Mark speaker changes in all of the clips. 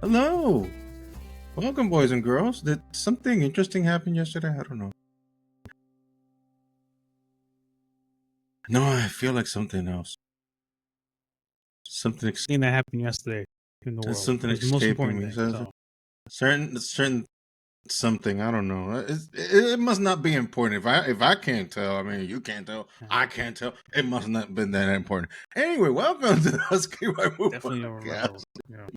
Speaker 1: Hello. Welcome, boys and girls. Did something interesting happen yesterday? I don't know. No, I feel like something else. Something,
Speaker 2: Thing that happened yesterday in the world.
Speaker 1: something
Speaker 2: It was the most
Speaker 1: escaping
Speaker 2: important
Speaker 1: me.
Speaker 2: thing. So.
Speaker 1: Certain something. I don't know. It must not be important. If I can't tell, I mean, you can't tell. I can't tell. It must not have been that important. Anyway, welcome to the Husky White Move
Speaker 2: Definitely don't remember.
Speaker 1: Podcast.
Speaker 2: Yeah.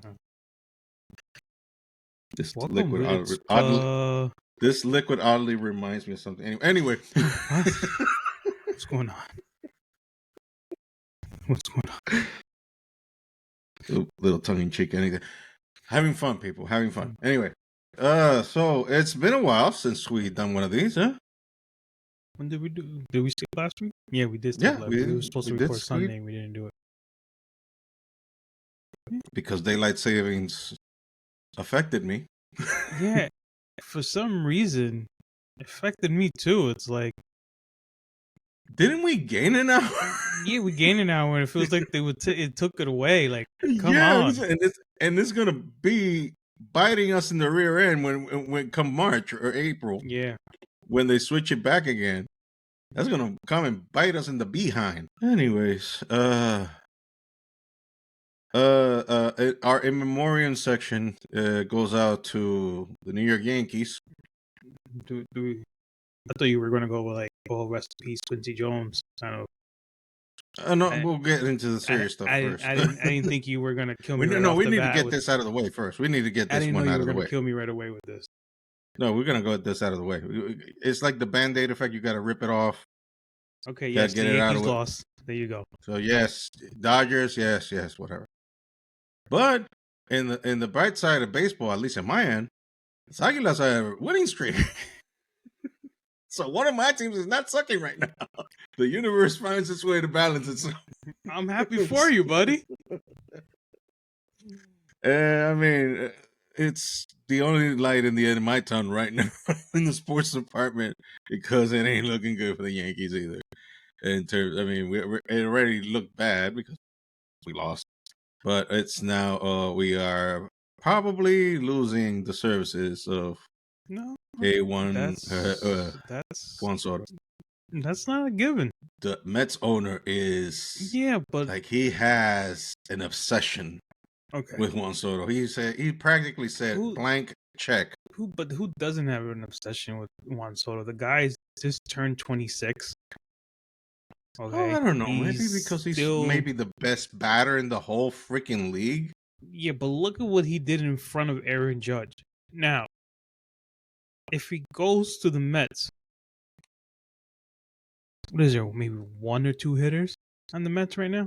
Speaker 1: This
Speaker 2: Welcome.
Speaker 1: this liquid oddly reminds me of something. Anyway.
Speaker 2: What? What's going on? What's going on?
Speaker 1: Little tongue in cheek, anything. Having fun, people. Having fun. Anyway, so it's been a while since we done one of these, huh?
Speaker 2: When did we do? Did we skip last week? Yeah, we did.
Speaker 1: Yeah,
Speaker 2: we were supposed to record Sunday, and we didn't do it
Speaker 1: because daylight savings affected me.
Speaker 2: Yeah, for some reason, it affected me too. It's like,
Speaker 1: didn't we gain an hour?
Speaker 2: Yeah, we gained an hour, and it feels like it took it away. Like, come on,
Speaker 1: and it's gonna be biting us in the rear end when come March or April.
Speaker 2: Yeah,
Speaker 1: when they switch it back again, that's gonna come and bite us in the behind. Anyways, our in memoriam section goes out to the New York Yankees.
Speaker 2: do we? I thought you were gonna go with like, oh, rest in peace, Quincy Jones. Kind of.
Speaker 1: No, we'll get into the serious stuff first.
Speaker 2: I didn't think you were gonna kill me.
Speaker 1: We need to get this out of the way first. We need to get this one out of the way.
Speaker 2: I didn't know you were gonna kill me right away with this.
Speaker 1: No, we're gonna go this out of the way. It's like the Band-Aid effect. You got to rip it off.
Speaker 2: Okay, yes, the Yankees lost. There you go.
Speaker 1: So yes, Dodgers, yes, whatever. But in the bright side of baseball, at least in my end, it's Águilas have a winning streak. So one of my teams is not sucking right now. The universe finds its way to balance itself.
Speaker 2: I'm happy for you, buddy.
Speaker 1: I mean, it's the only light in the end of my tunnel right now in the sports department because it ain't looking good for the Yankees either. In terms, I mean, it already looked bad because we lost, but it's now we are probably losing the services of Juan Soto.
Speaker 2: That's not a given.
Speaker 1: The Mets owner is
Speaker 2: but
Speaker 1: like he has an obsession with Juan Soto. He practically said blank check.
Speaker 2: Who doesn't have an obsession with Juan Soto? The guy just turned 26.
Speaker 1: Okay. Oh, I don't know. Maybe because he's maybe the best batter in the whole freaking league.
Speaker 2: Yeah, but look at what he did in front of Aaron Judge. Now, if he goes to the Mets, what is there? Maybe one or two hitters on the Mets right now?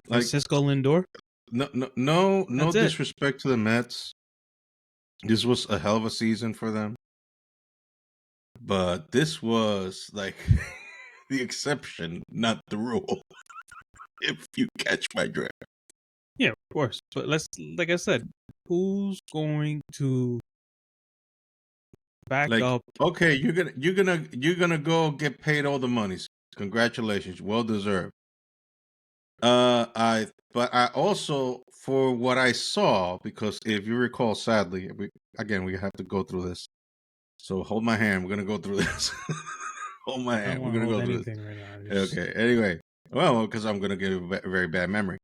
Speaker 2: Like Francisco Lindor?
Speaker 1: No disrespect to the Mets. This was a hell of a season for them. But this was like the exception, not the rule. If you catch my drift.
Speaker 2: Yeah, of course. But like I said, who's going to back up?
Speaker 1: Okay, you're gonna go get paid all the money. Congratulations, well deserved. But I also, for what I saw, because if you recall, sadly, we have to go through this. So hold my hand. We're gonna go through this. Hold my hand. We're gonna go through this. Right now. Okay. Anyway, well, because I'm gonna get a very bad memory.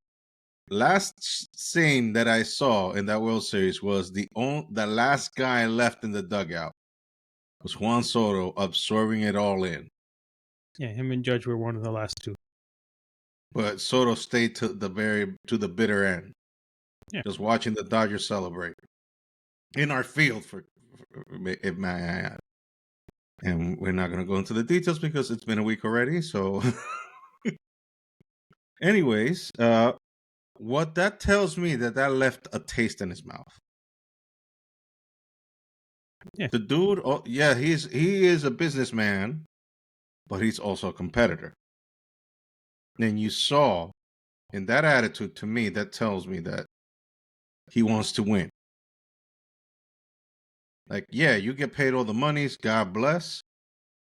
Speaker 1: Last scene that I saw in that World Series was the last guy left in the dugout was Juan Soto absorbing it all in.
Speaker 2: Yeah, him and Judge were one of the last two.
Speaker 1: But Soto stayed to the bitter end. Yeah. Just watching the Dodgers celebrate in our field, if may I add. And we're not going to go into the details because it's been a week already. So, anyways, what that tells me that left a taste in his mouth. Yeah. The dude, he is a businessman, but he's also a competitor. And you saw in that attitude, to me, that tells me that he wants to win. Like, yeah, you get paid all the monies, God bless.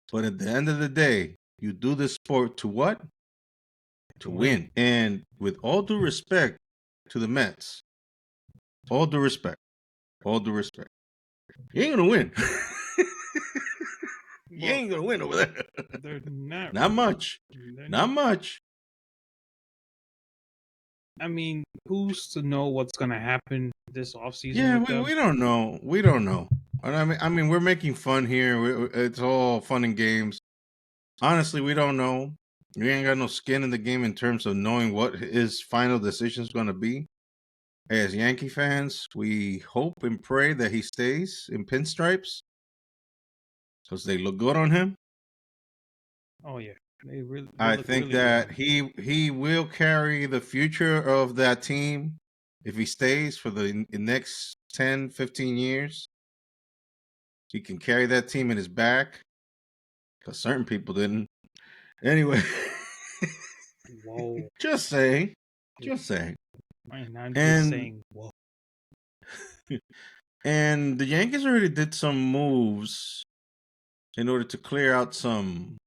Speaker 1: But at the end of the day, you do this sport to what? To win. And with all due respect to the Mets, All due respect. All due respect. You ain't gonna win. You
Speaker 2: Well,
Speaker 1: ain't gonna win over there.
Speaker 2: they're not.
Speaker 1: Not much.
Speaker 2: They're
Speaker 1: Not
Speaker 2: not.
Speaker 1: much.
Speaker 2: I mean, who's to know what's gonna happen this offseason
Speaker 1: Yeah,
Speaker 2: with
Speaker 1: we,
Speaker 2: them?
Speaker 1: we don't know. We don't know. And I mean, we're making fun here. It's all fun and games. Honestly, we don't know. We ain't got no skin in the game in terms of knowing what his final decision is going to be. As Yankee fans, we hope and pray that he stays in pinstripes because they look good on him.
Speaker 2: Oh yeah, they
Speaker 1: I
Speaker 2: look
Speaker 1: think
Speaker 2: really good on
Speaker 1: that
Speaker 2: him.
Speaker 1: he will carry the future of that team if he stays for the next 10, 15 years. He can carry that team in his back because certain people didn't. Anyway,
Speaker 2: Whoa,
Speaker 1: just saying, just saying.
Speaker 2: I'm just
Speaker 1: And
Speaker 2: saying. Whoa.
Speaker 1: and the Yankees already did some moves in order to clear out some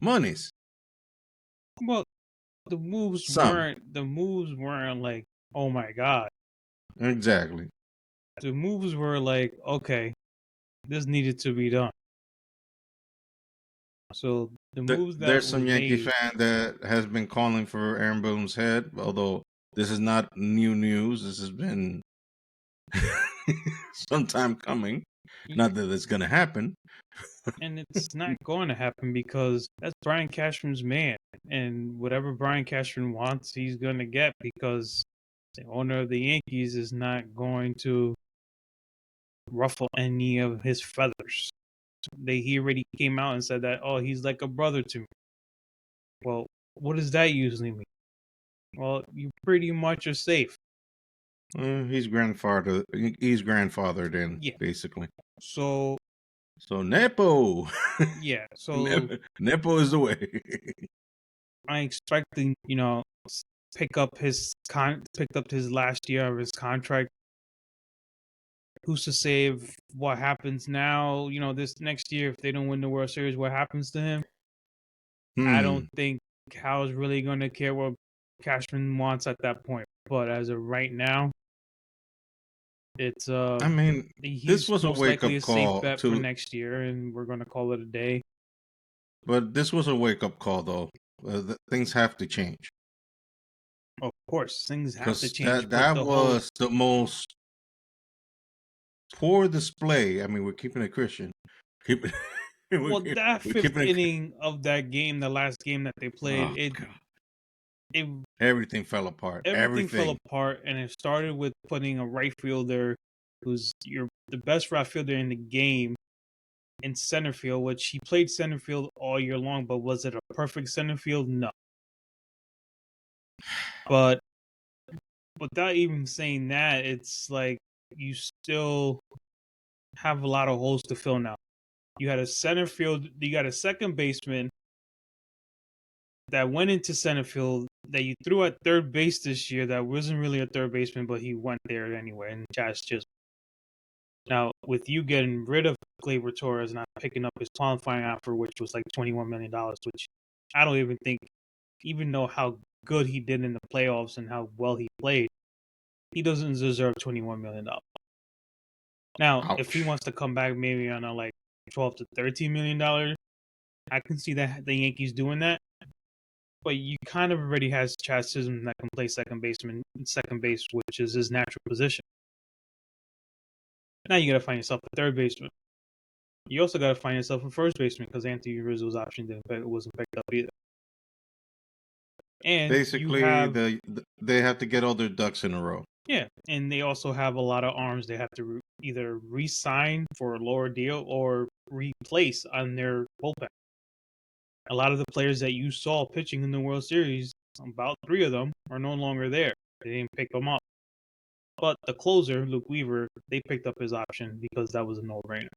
Speaker 1: monies.
Speaker 2: Well,
Speaker 1: Some.
Speaker 2: the moves weren't like, oh my god.
Speaker 1: Exactly.
Speaker 2: The moves were like, okay, this needed to be done. So the moves that
Speaker 1: There's
Speaker 2: was
Speaker 1: some Yankee
Speaker 2: made,
Speaker 1: fan that has been calling for Aaron Boone's head, although this is not new news. This has been some time coming. Not that it's gonna happen.
Speaker 2: and it's not going to happen because that's Brian Cashman's man, and whatever Brian Cashman wants, he's going to get because the owner of the Yankees is not going to ruffle any of his feathers. He already came out and said that, oh, he's like a brother to me. Well, what does that usually mean? Well, you pretty much are safe.
Speaker 1: He's grandfather. He's grandfathered in,
Speaker 2: Yeah.
Speaker 1: basically.
Speaker 2: So
Speaker 1: So Nepo,
Speaker 2: yeah. So
Speaker 1: Nepo is the way.
Speaker 2: I expecting, picked up his last year of his contract. Who's to say if what happens now, this next year, if they don't win the World Series, what happens to him? I don't
Speaker 1: Hmm.
Speaker 2: think Cal's really going to care what Cashman wants at that point. But as of right now, it's
Speaker 1: I mean, this
Speaker 2: he's
Speaker 1: was a
Speaker 2: most
Speaker 1: wake
Speaker 2: likely
Speaker 1: up
Speaker 2: a safe
Speaker 1: call
Speaker 2: bet for
Speaker 1: to,
Speaker 2: next year, and we're going to call it a day.
Speaker 1: but this was a wake up call though. Things have to change
Speaker 2: Of course, things have to
Speaker 1: because
Speaker 2: change,
Speaker 1: that
Speaker 2: but
Speaker 1: that
Speaker 2: the whole
Speaker 1: was the most poor display. I mean, we're keeping it Christian. Keep it. we're,
Speaker 2: well, that
Speaker 1: we're
Speaker 2: fifth
Speaker 1: keeping it.
Speaker 2: inning of that game, the last game that they played,
Speaker 1: Oh
Speaker 2: it
Speaker 1: God!
Speaker 2: it
Speaker 1: Everything fell apart.
Speaker 2: everything fell
Speaker 1: Everything.
Speaker 2: apart, and it started with putting a right fielder who's the best right fielder in the game in center field, which he played center field all year long, but was it a perfect center field? No. But without even saying that, it's like you still have a lot of holes to fill now. You had a center field, you got a second baseman that went into center field that you threw at third base this year that wasn't really a third baseman, but he went there anyway, and Chaz just now with you getting rid of Gleyber Torres and not picking up his qualifying offer, which was like $21 million, which I don't even think, even know how good he did in the playoffs and how well he played, he doesn't deserve $21 million. Now, if he
Speaker 1: Ouch.
Speaker 2: wants to come back maybe on a like 12 to $13 million, I can see that the Yankees doing that. But you kind of already has Chaz Chisholm that can play second base, which is his natural position. Now you got to find yourself a third baseman. You also got to find yourself a first baseman because Anthony Rizzo's option wasn't picked up either. And you
Speaker 1: Basically,
Speaker 2: have
Speaker 1: they have to get all their ducks in a row.
Speaker 2: yeah, and they also have a lot of arms they have to either re-sign for a lower deal or replace on their bullpen. A lot of the players that you saw pitching in the World Series, about 3 of them, are no longer there. They didn't pick them up. But the closer, Luke Weaver, they picked up his option because that was a no-brainer.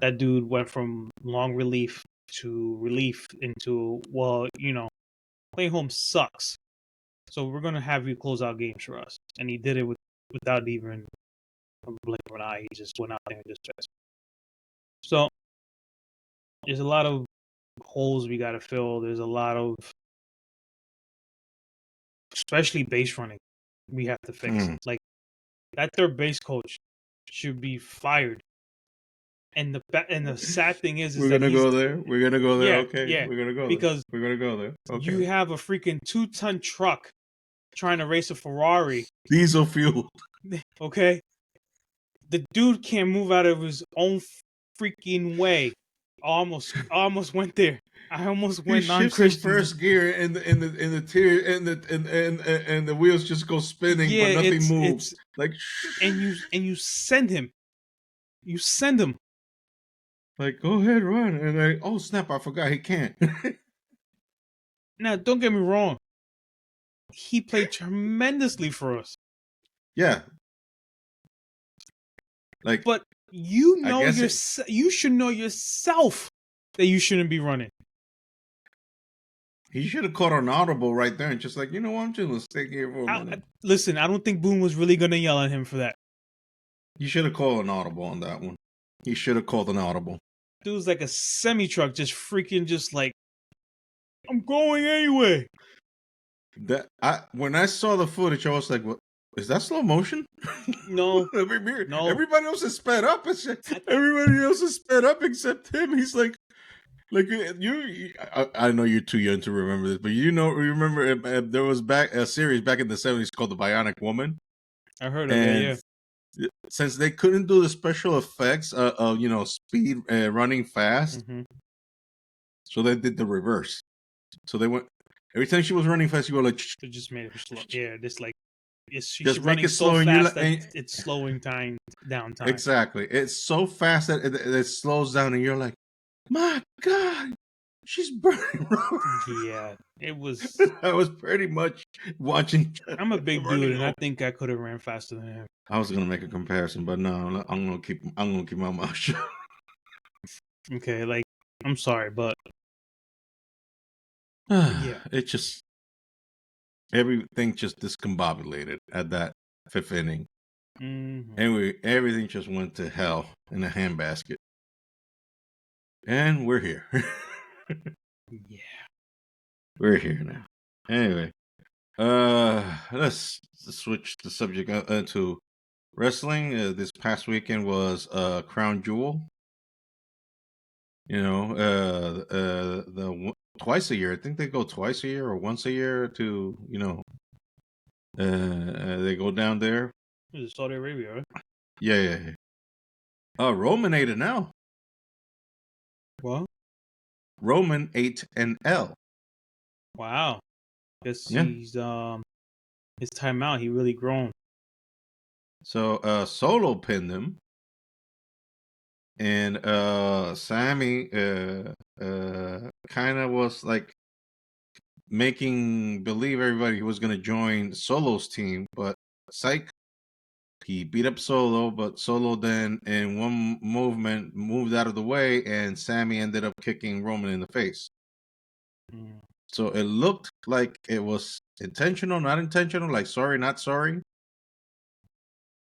Speaker 2: That dude went from long relief to relief into, well, playing home sucks. So we're going to have you close out games for us. And he did it without even a blink of an eye. He just went out there and just stressed. So there's a lot of holes we got to fill. There's a lot of, especially base running, we have to fix.
Speaker 1: Hmm.
Speaker 2: Like That third base coach should be fired. And the sad thing is
Speaker 1: We're
Speaker 2: that
Speaker 1: gonna
Speaker 2: he's
Speaker 1: go there. We're gonna go there.
Speaker 2: yeah,
Speaker 1: Okay,
Speaker 2: yeah,
Speaker 1: we're gonna go there.
Speaker 2: because
Speaker 1: We're gonna go there.
Speaker 2: you
Speaker 1: Okay.
Speaker 2: have a freaking 2-ton truck trying to race a Ferrari.
Speaker 1: Diesel fuel.
Speaker 2: Okay, the dude can't move out of his own freaking way. I almost went there. I almost
Speaker 1: He
Speaker 2: went
Speaker 1: shifts in
Speaker 2: non-Christian.
Speaker 1: first gear, and the tier and the wheels just go spinning,
Speaker 2: Yeah,
Speaker 1: but nothing moves.
Speaker 2: it's
Speaker 1: Like,
Speaker 2: and you send him. You send him.
Speaker 1: like, go ahead, run. And oh snap, I forgot he can't.
Speaker 2: Now, don't get me wrong. He played tremendously for us.
Speaker 1: Yeah, like
Speaker 2: But
Speaker 1: I guess it,
Speaker 2: you should know yourself that you shouldn't be running.
Speaker 1: he should have caught an audible right there and just like, you know what, I'm just gonna stay here for a minute.
Speaker 2: Listen, I don't think Boone was really gonna yell at him for that.
Speaker 1: You should have called an audible on that one. He should have called an audible.
Speaker 2: Dude's like a semi truck, just freaking, just like, I'm going anyway.
Speaker 1: That when I saw the footage, I was like, "What is that slow motion?"
Speaker 2: No, no.
Speaker 1: Everybody else is sped up. Everybody else is sped up except him. He's like you. I know you're too young to remember this, but remember there was a series back in the '70s called The Bionic Woman.
Speaker 2: I heard of it. Yeah.
Speaker 1: Since they couldn't do the special effects of speed running fast, so they did the reverse. So they went every time she was running fast, you go like,
Speaker 2: it just made it slow. Yeah, just like she's
Speaker 1: just make
Speaker 2: running
Speaker 1: it slow,
Speaker 2: so fast
Speaker 1: and
Speaker 2: that it's slowing down time.
Speaker 1: Exactly, it's so fast that it slows down, and you're like, my God, she's burning rubber.
Speaker 2: Yeah, it was.
Speaker 1: I was pretty much watching.
Speaker 2: I'm a big dude, and I think I could have ran faster than him.
Speaker 1: I was gonna make a comparison, but no, I'm gonna keep my mouth shut.
Speaker 2: Okay, like, I'm sorry, but yeah,
Speaker 1: it just everything just discombobulated at that fifth inning. Anyway, everything just went to hell in a handbasket, and we're here.
Speaker 2: Yeah,
Speaker 1: we're here now. Anyway, let's switch the subject to wrestling. This past weekend was Crown Jewel. Twice a year. I think they go twice a year or once a year to they go down there.
Speaker 2: this is Saudi Arabia, right?
Speaker 1: Yeah. Roman ate an L.
Speaker 2: What?
Speaker 1: Roman ate an L.
Speaker 2: Wow. Guess
Speaker 1: Yeah.
Speaker 2: he's his timeout. He really grown.
Speaker 1: So Solo pinned him, and Sammy kind of was like making believe everybody he was going to join Solo's team, but psych, he beat up Solo, but Solo then in one movement moved out of the way, and Sammy ended up kicking Roman in the face. So it looked like it was intentional, not intentional, like sorry, not sorry.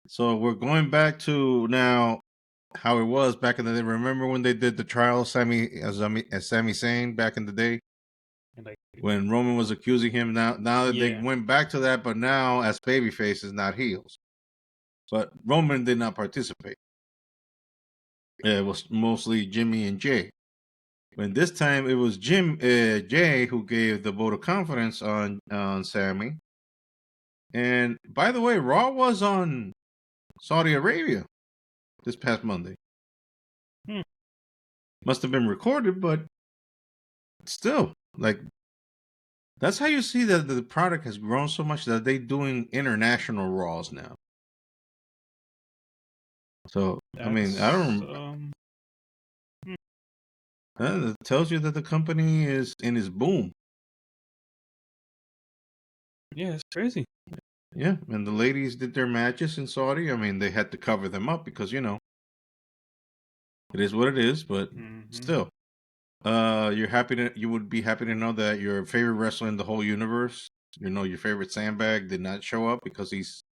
Speaker 1: So we're going back to now how it was back in the day. Remember when they did the trial of Sami Zayn back in the day?
Speaker 2: Like,
Speaker 1: when Roman was accusing him, now that they
Speaker 2: Yeah.
Speaker 1: went back to that, but now as baby faces, not heels. But Roman did not participate. It was mostly Jimmy and Jay. When this time it was Jay who gave the vote of confidence on Sammy. And by the way, Raw was on Saudi Arabia this past Monday. Must have been recorded, but still, like, that's how you see that the product has grown so much that they're doing international Raws now. So, I mean, I don't. It tells you that the company is in its boom.
Speaker 2: Yeah, it's crazy.
Speaker 1: Yeah, and the ladies did their matches in Saudi. I mean, they had to cover them up because, it is what it is, but still. You would be happy to know that your favorite wrestler in the whole universe, your favorite sandbag, did not show up because he's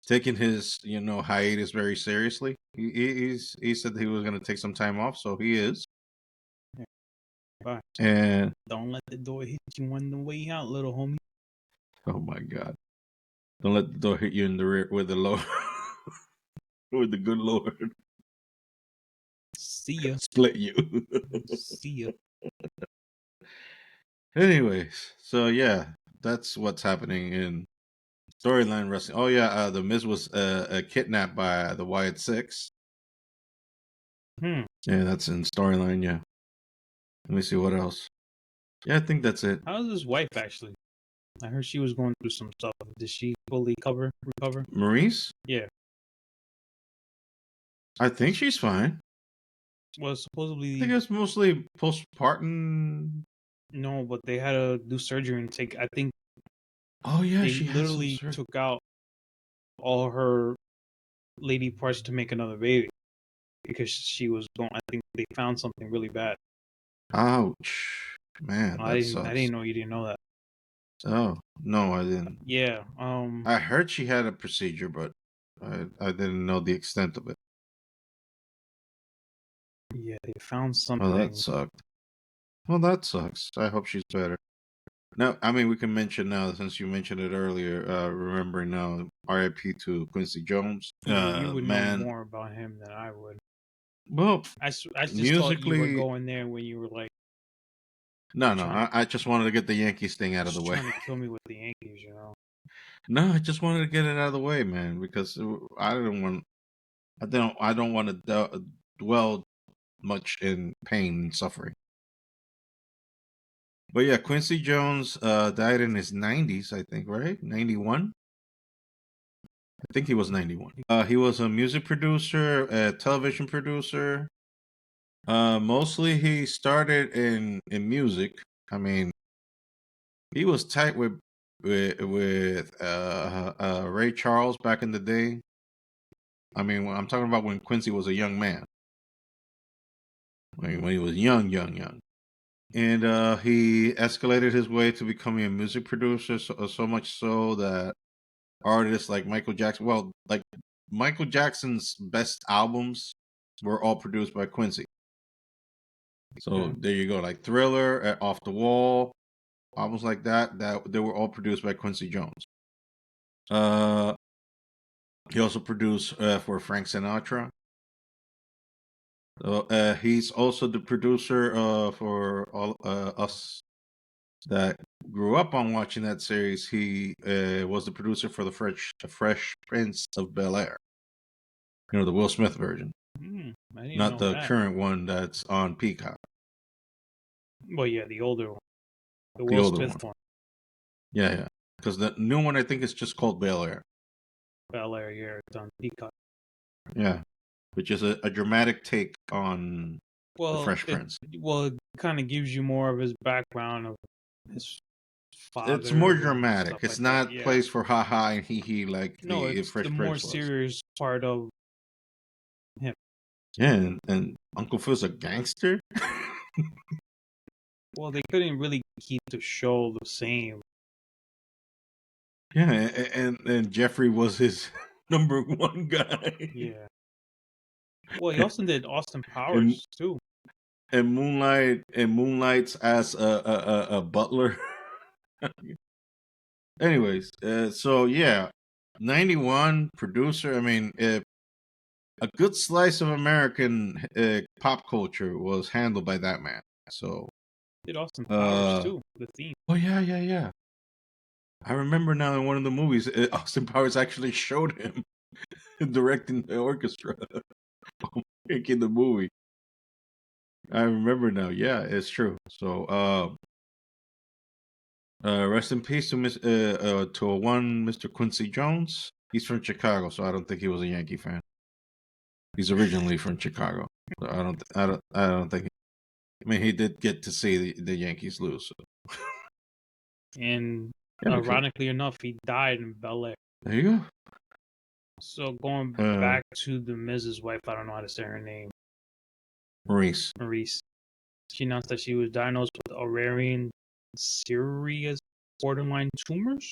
Speaker 1: taking his, hiatus very seriously. He said that he was going to take some time off, so he is.
Speaker 2: Bye.
Speaker 1: And
Speaker 2: don't let the door hit you on the way out, little homie.
Speaker 1: Oh my God! Don't let the door hit you in the rear with the low. with the good Lord
Speaker 2: See ya.
Speaker 1: split you.
Speaker 2: See ya.
Speaker 1: Anyways, so yeah, that's what's happening in storyline wrestling. Oh yeah, the Miz was kidnapped by the Wyatt Six.
Speaker 2: Hmm.
Speaker 1: Yeah, that's in storyline. Yeah. Let me see what else. Yeah, I think that's it.
Speaker 2: How's his wife actually? I heard she was going through some stuff. Did she fully recover?
Speaker 1: Maurice,
Speaker 2: Yeah.
Speaker 1: I think she's fine.
Speaker 2: Well,
Speaker 1: I
Speaker 2: supposedly
Speaker 1: think it's mostly postpartum.
Speaker 2: no, but they had to do surgery and take. I think
Speaker 1: Oh yeah,
Speaker 2: they
Speaker 1: she had some
Speaker 2: literally
Speaker 1: surgery.
Speaker 2: took out all her lady parts to make another baby because she was going. I think they found something really bad.
Speaker 1: Ouch, man,
Speaker 2: I
Speaker 1: that
Speaker 2: didn't. I
Speaker 1: sucks.
Speaker 2: didn't know you didn't know that.
Speaker 1: Oh no, I didn't.
Speaker 2: Yeah.
Speaker 1: I heard she had a procedure, but I didn't know the extent of it.
Speaker 2: Yeah. They found
Speaker 1: Oh, that
Speaker 2: something.
Speaker 1: sucked. Well, that sucks. I hope she's better. No, I mean we can mention now since you mentioned it earlier. Remembering now, R.I.P. to Quincy Jones.
Speaker 2: You would know
Speaker 1: Man.
Speaker 2: more about him than I would.
Speaker 1: Well,
Speaker 2: I just thought you were
Speaker 1: musically,
Speaker 2: going there when you were like
Speaker 1: no.
Speaker 2: trying to
Speaker 1: I just wanted to get the Yankees thing out of the
Speaker 2: just
Speaker 1: way.
Speaker 2: trying to kill me with the Yankees. You know.
Speaker 1: No, I just wanted to get it out of the way, man, because I don't want to dwell much in pain and suffering. But yeah, Quincy Jones died in his 90s, I think, right? 91. I think he was 91. He was a music producer, a television producer. Mostly he started in music. I mean, he was tight with Ray Charles back in the day. I mean, I'm talking about when Quincy was a young man, when he was young. And he escalated his way to becoming a music producer, so much so that artists like Michael Jackson, well, like Michael Jackson's best albums were all produced by Quincy. So
Speaker 2: Okay.
Speaker 1: there you go, like Thriller, Off the Wall, albums like that. That they were all produced by Quincy Jones. Uh, he also produced for Frank Sinatra. He's also the producer for all us that grew up on watching that series. He was the producer for the Fresh Prince of Bel Air. You know, the Will Smith version,
Speaker 2: I didn't
Speaker 1: not
Speaker 2: know
Speaker 1: the
Speaker 2: that.
Speaker 1: current one that's on Peacock,
Speaker 2: Well, yeah, the older one, the
Speaker 1: the
Speaker 2: Will
Speaker 1: older
Speaker 2: Smith
Speaker 1: one.
Speaker 2: one,
Speaker 1: Yeah, yeah. Because the new one, I think, is just called Bel Air.
Speaker 2: Bel Air, yeah, it's on Peacock.
Speaker 1: Yeah, which is a dramatic take on the
Speaker 2: Well,
Speaker 1: Fresh Prince.
Speaker 2: it kind of gives you more of his background of his
Speaker 1: It's more
Speaker 2: father and
Speaker 1: dramatic.
Speaker 2: stuff
Speaker 1: It's
Speaker 2: like that.
Speaker 1: not
Speaker 2: Yeah.
Speaker 1: plays for ha ha and hee hee like
Speaker 2: No,
Speaker 1: the
Speaker 2: it's the
Speaker 1: Fresh
Speaker 2: more
Speaker 1: Prince was.
Speaker 2: serious part of him.
Speaker 1: Yeah, and Uncle Phil's a gangster.
Speaker 2: Well, they couldn't really keep the show the same.
Speaker 1: Yeah, and Jeffrey was his number one guy.
Speaker 2: Yeah. Well, he also did Austin
Speaker 1: and
Speaker 2: Powers too.
Speaker 1: Moonlights as a butler. Anyways, so yeah, 91 producer. I mean, a good slice of American pop culture was handled by that man. So,
Speaker 2: Did Austin Powers
Speaker 1: uh,
Speaker 2: too. The theme.
Speaker 1: oh yeah. I remember now in one of the movies, Austin Powers actually showed him directing the orchestra, making the movie. I remember now. Yeah, it's true. So, rest in peace to to a one Mr. Quincy Jones. He's from Chicago, so I don't think he was a Yankee fan. He's originally from Chicago. So I don't think. I mean, he did get to see the Yankees lose. So.
Speaker 2: And
Speaker 1: Yeah, because
Speaker 2: ironically enough, he died in Bel Air.
Speaker 1: there you
Speaker 2: So going
Speaker 1: go.
Speaker 2: back to the Mrs. Wife, I don't know how to say her name,
Speaker 1: Maurice.
Speaker 2: Maurice. She announced that she was diagnosed with ovarian serous borderline tumors.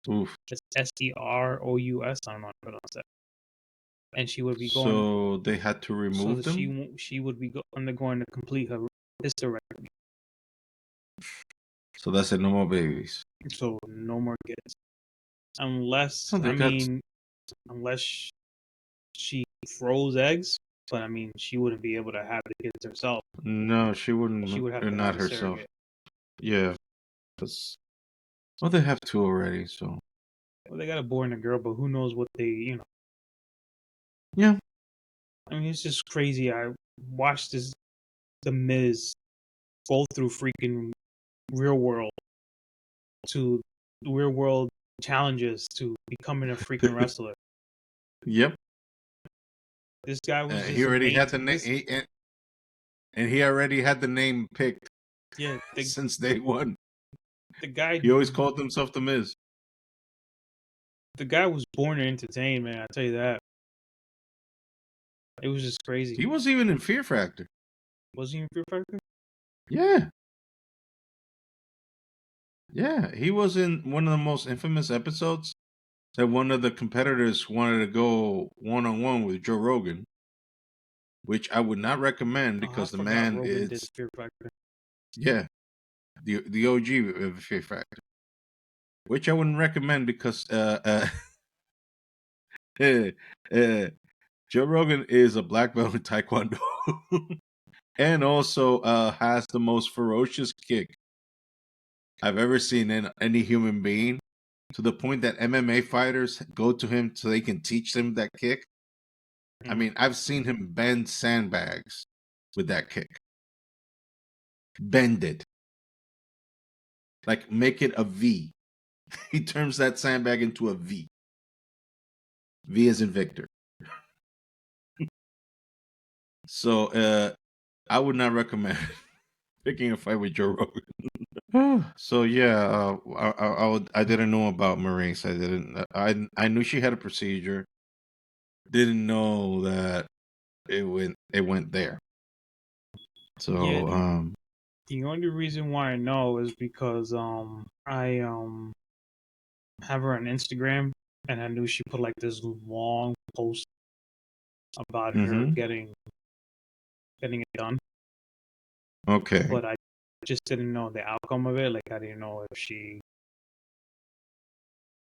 Speaker 1: Oof.
Speaker 2: It's SEROUS. I don't know how to pronounce that. And she would be going.
Speaker 1: So they had to
Speaker 2: So
Speaker 1: remove
Speaker 2: that
Speaker 1: them.
Speaker 2: she would be undergoing a complete hysterectomy.
Speaker 1: So that's it. No more babies.
Speaker 2: So no more kids, unless
Speaker 1: Oh, they
Speaker 2: I
Speaker 1: got
Speaker 2: mean, unless she froze eggs, but I mean, she wouldn't be able to have the kids herself.
Speaker 1: No, she
Speaker 2: She
Speaker 1: wouldn't.
Speaker 2: would have to
Speaker 1: Not
Speaker 2: have a
Speaker 1: herself.
Speaker 2: surrogate.
Speaker 1: Yeah. 'Cause- well, they have two already, so
Speaker 2: Well, they got a boy and a girl, but who knows what they.
Speaker 1: yeah.
Speaker 2: I mean, it's just crazy. I watched The Miz go through freaking real world to real world challenges to becoming a freaking wrestler.
Speaker 1: Yep.
Speaker 2: This guy was
Speaker 1: He
Speaker 2: just
Speaker 1: already
Speaker 2: made
Speaker 1: had the
Speaker 2: to this.
Speaker 1: name, and he already had the name picked
Speaker 2: Yeah,
Speaker 1: since day one.
Speaker 2: the guy
Speaker 1: He always called himself the Miz.
Speaker 2: the guy was born to entertain, man. I tell you that. It was just crazy.
Speaker 1: He was even in Fear Factor.
Speaker 2: Was he in Fear Factor?
Speaker 1: Yeah. Yeah, he was in one of the most infamous episodes that one of the competitors wanted to go one on one with Joe Rogan, which I would not recommend
Speaker 2: Oh, I
Speaker 1: because the
Speaker 2: forgot
Speaker 1: man
Speaker 2: Rogan did
Speaker 1: is
Speaker 2: Fear Factor.
Speaker 1: yeah the OG of Fear Factor, which I wouldn't recommend because uh, Joe Rogan is a black belt in Taekwondo and also has the most ferocious kick I've ever seen in any human being. To the point that MMA fighters go to him so they can teach them that kick. I mean, I've seen him bend sandbags with that kick. Bend it. Like make it a V. He turns that sandbag into a V. V as in Victor. So I would not recommend picking a fight with Joe Rogan. So yeah, I didn't know about Maurice. I didn't. I knew she had a procedure. Didn't know that it went there.
Speaker 2: Yeah,
Speaker 1: So
Speaker 2: the only reason why I know is because I have her on Instagram, and I knew she put like this long post about her
Speaker 1: mhm.
Speaker 2: getting it done,
Speaker 1: Okay.
Speaker 2: but I just didn't know the outcome of it. Like I didn't know if she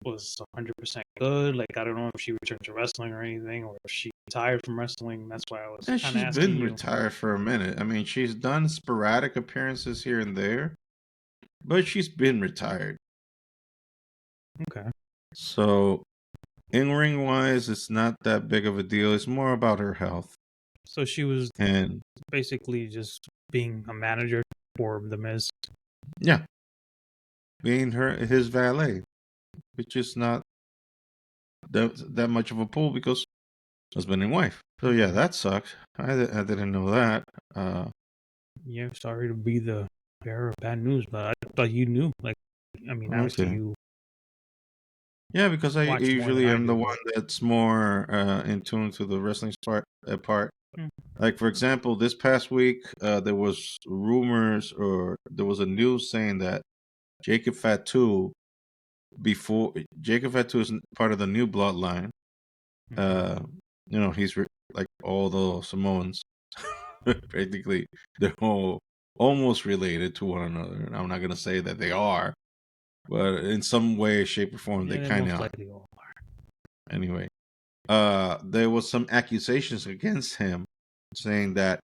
Speaker 2: was 100% good. Like I don't know if she returned to wrestling or anything, or if she retired from wrestling. That's why I was
Speaker 1: And
Speaker 2: kind of
Speaker 1: she's
Speaker 2: asking
Speaker 1: been
Speaker 2: you.
Speaker 1: retired for a minute. I mean, she's done sporadic appearances here and there, but she's been retired.
Speaker 2: Okay.
Speaker 1: So, in ring wise, it's not that big of a deal. It's more about her health.
Speaker 2: So she was
Speaker 1: And
Speaker 2: basically just being a manager for the Miz.
Speaker 1: yeah, being his valet, which is not that much of a pull because husband and wife. So, yeah, that sucks. I didn't know that. Uh,
Speaker 2: Yeah, sorry to be the bearer of bad news, but I thought you knew. Like, I mean, obviously
Speaker 1: okay.
Speaker 2: you
Speaker 1: Yeah, because I
Speaker 2: watch more than
Speaker 1: usually
Speaker 2: I
Speaker 1: am the
Speaker 2: do,
Speaker 1: one
Speaker 2: but
Speaker 1: that's more in tune to the wrestling part.
Speaker 2: mm,
Speaker 1: Like for example, this past week, there was rumors or there was a news saying that Jacob Fatu before Jacob Fatu is part of the new bloodline.
Speaker 2: mhm.
Speaker 1: Uh, he's like all the Samoans, practically they're all almost related to one another. And I'm not gonna say that they are, but in some way, shape, or form, they
Speaker 2: Yeah, they
Speaker 1: kind of
Speaker 2: most
Speaker 1: are.
Speaker 2: likely all are.
Speaker 1: Anyway, there was some accusations against him, saying that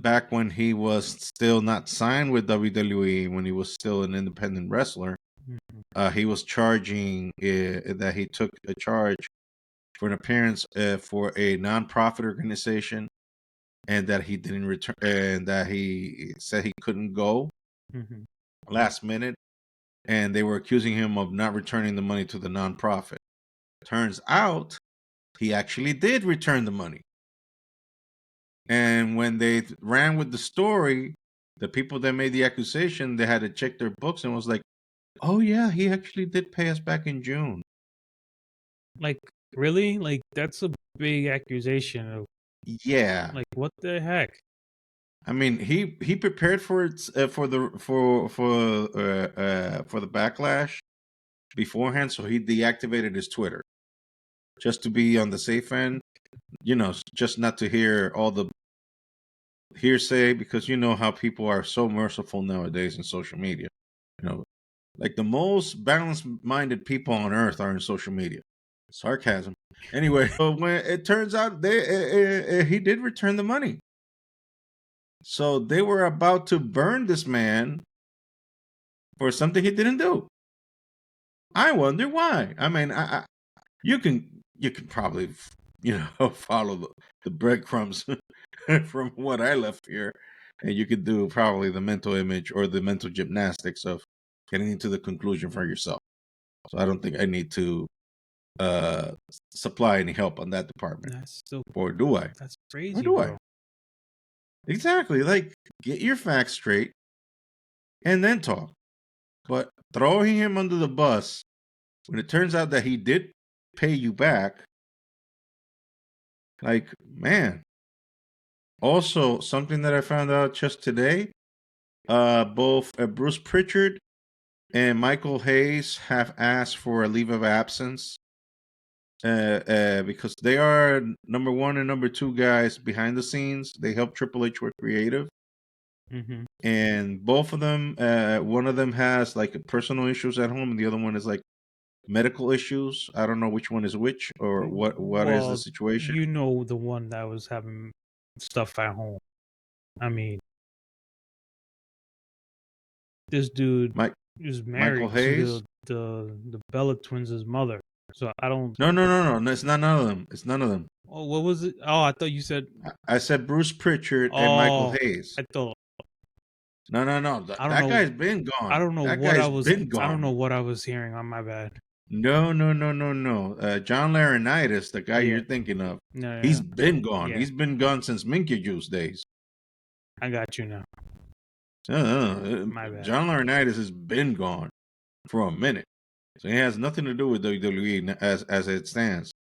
Speaker 1: back when he was still not signed with WWE, when he was still an independent wrestler,
Speaker 2: Mhm.
Speaker 1: he was charging that he took a charge for an appearance for a nonprofit organization, and that he didn't return, and that he said he couldn't go
Speaker 2: Mhm.
Speaker 1: last minute, and they were accusing him of not returning the money to the nonprofit. Turns out he actually did return the money. And when they ran with the story, the people that made the accusation, they had to check their books and was like, "Oh yeah, he actually did pay us back in June."
Speaker 2: Like, really? Like, that's a big accusation of,
Speaker 1: Yeah,
Speaker 2: like, what the heck?
Speaker 1: I mean, he prepared for it for the backlash beforehand, so he deactivated his Twitter just to be on the safe end. Just not to hear all the hearsay, because you know how people are so merciful nowadays in social media. You know, like the most balanced minded people on earth are in social media. Sarcasm. Anyway, so when it turns out he did return the money. So they were about to burn this man for something he didn't do. I wonder why. I mean, you can probably follow the breadcrumbs from what I left here, and you could do probably the mental image or the mental gymnastics of getting into the conclusion for yourself. So I don't think I need to supply any help on that department.
Speaker 2: That's still,
Speaker 1: or do I?
Speaker 2: that's
Speaker 1: Or
Speaker 2: crazy,
Speaker 1: do
Speaker 2: bro.
Speaker 1: I? Exactly. Like, get your facts straight and then talk. But throwing him under the bus when it turns out that he did pay you back, like, man. Also, something that I found out just today, both Bruce Pritchard and Michael Hayes have asked for a leave of absence because they are number one and number two guys behind the scenes. They help Triple H with creative.
Speaker 2: Mm-hmm.
Speaker 1: And both of them, one of them has like personal issues at home, and the other one is like medical issues. I don't know which one is which or what is the
Speaker 2: Well,
Speaker 1: situation.
Speaker 2: you know the one that was having stuff at home. I mean, this dude
Speaker 1: Mike
Speaker 2: is
Speaker 1: Michael
Speaker 2: married
Speaker 1: Hayes.
Speaker 2: to the Bella twins' mother. So I don't.
Speaker 1: No. It's not none of them. It's none of them.
Speaker 2: Oh, what was it? Oh, I thought you said.
Speaker 1: I said Bruce Pritchard and Michael
Speaker 2: Oh,
Speaker 1: Hayes.
Speaker 2: I thought.
Speaker 1: No.
Speaker 2: I don't
Speaker 1: That
Speaker 2: know.
Speaker 1: guy's been
Speaker 2: I
Speaker 1: gone.
Speaker 2: don't know
Speaker 1: That
Speaker 2: what I
Speaker 1: guy's
Speaker 2: was.
Speaker 1: been
Speaker 2: I don't know
Speaker 1: gone.
Speaker 2: what I was hearing. On my bad.
Speaker 1: No. John Laurinaitis, the guy
Speaker 2: Yeah.
Speaker 1: you're thinking of,
Speaker 2: No.
Speaker 1: he's
Speaker 2: No.
Speaker 1: been gone.
Speaker 2: Yeah.
Speaker 1: He's been gone since Minky Juice days.
Speaker 2: I got you now. My bad.
Speaker 1: John Laurinaitis has been gone for a minute. So he has nothing to do with WWE as it stands.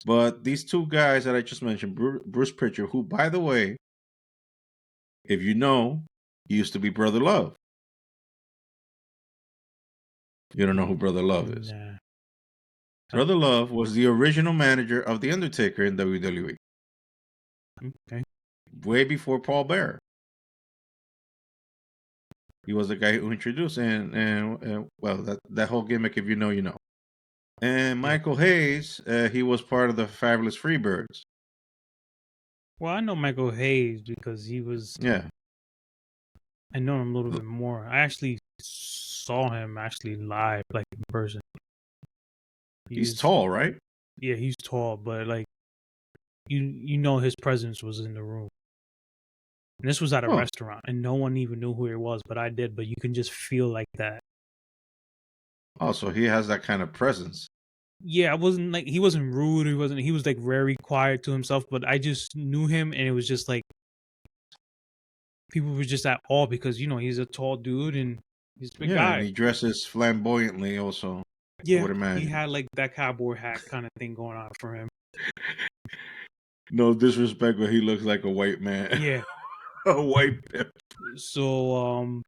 Speaker 1: But these two guys that I just mentioned, Bruce Pritchard, who, by the way, if you know, he used to be Brother Love. You don't know who Brother Love is.
Speaker 2: Nah.
Speaker 1: Brother Love was the original manager of The Undertaker in WWE.
Speaker 2: Okay.
Speaker 1: Way before Paul Bearer. He was the guy who introduced and well, that whole gimmick, if you know, you know. And
Speaker 2: Yeah.
Speaker 1: Michael Hayes, he was part of the Fabulous Freebirds.
Speaker 2: Well, I know Michael Hayes because he was.
Speaker 1: Yeah.
Speaker 2: I know him a little bit more. I actually saw him live, like in person.
Speaker 1: He's tall, right?
Speaker 2: Yeah, he's tall, but like you know his presence was in the room. And this was at a
Speaker 1: Oh.
Speaker 2: restaurant, and no one even knew who he was, but I did. But you can just feel like that.
Speaker 1: Oh, so he has that kind of presence.
Speaker 2: Yeah, I wasn't like he wasn't rude. He was like very quiet to himself. But I just knew him, and it was just like people were just at awe because he's a tall dude and he's a big
Speaker 1: Yeah,
Speaker 2: guy.
Speaker 1: and he dresses flamboyantly also. I
Speaker 2: Yeah,
Speaker 1: would imagine.
Speaker 2: he had like that cowboy hat kind of thing going on for him.
Speaker 1: No disrespect, but he looks like a white man.
Speaker 2: Yeah.
Speaker 1: A white pimp.
Speaker 2: So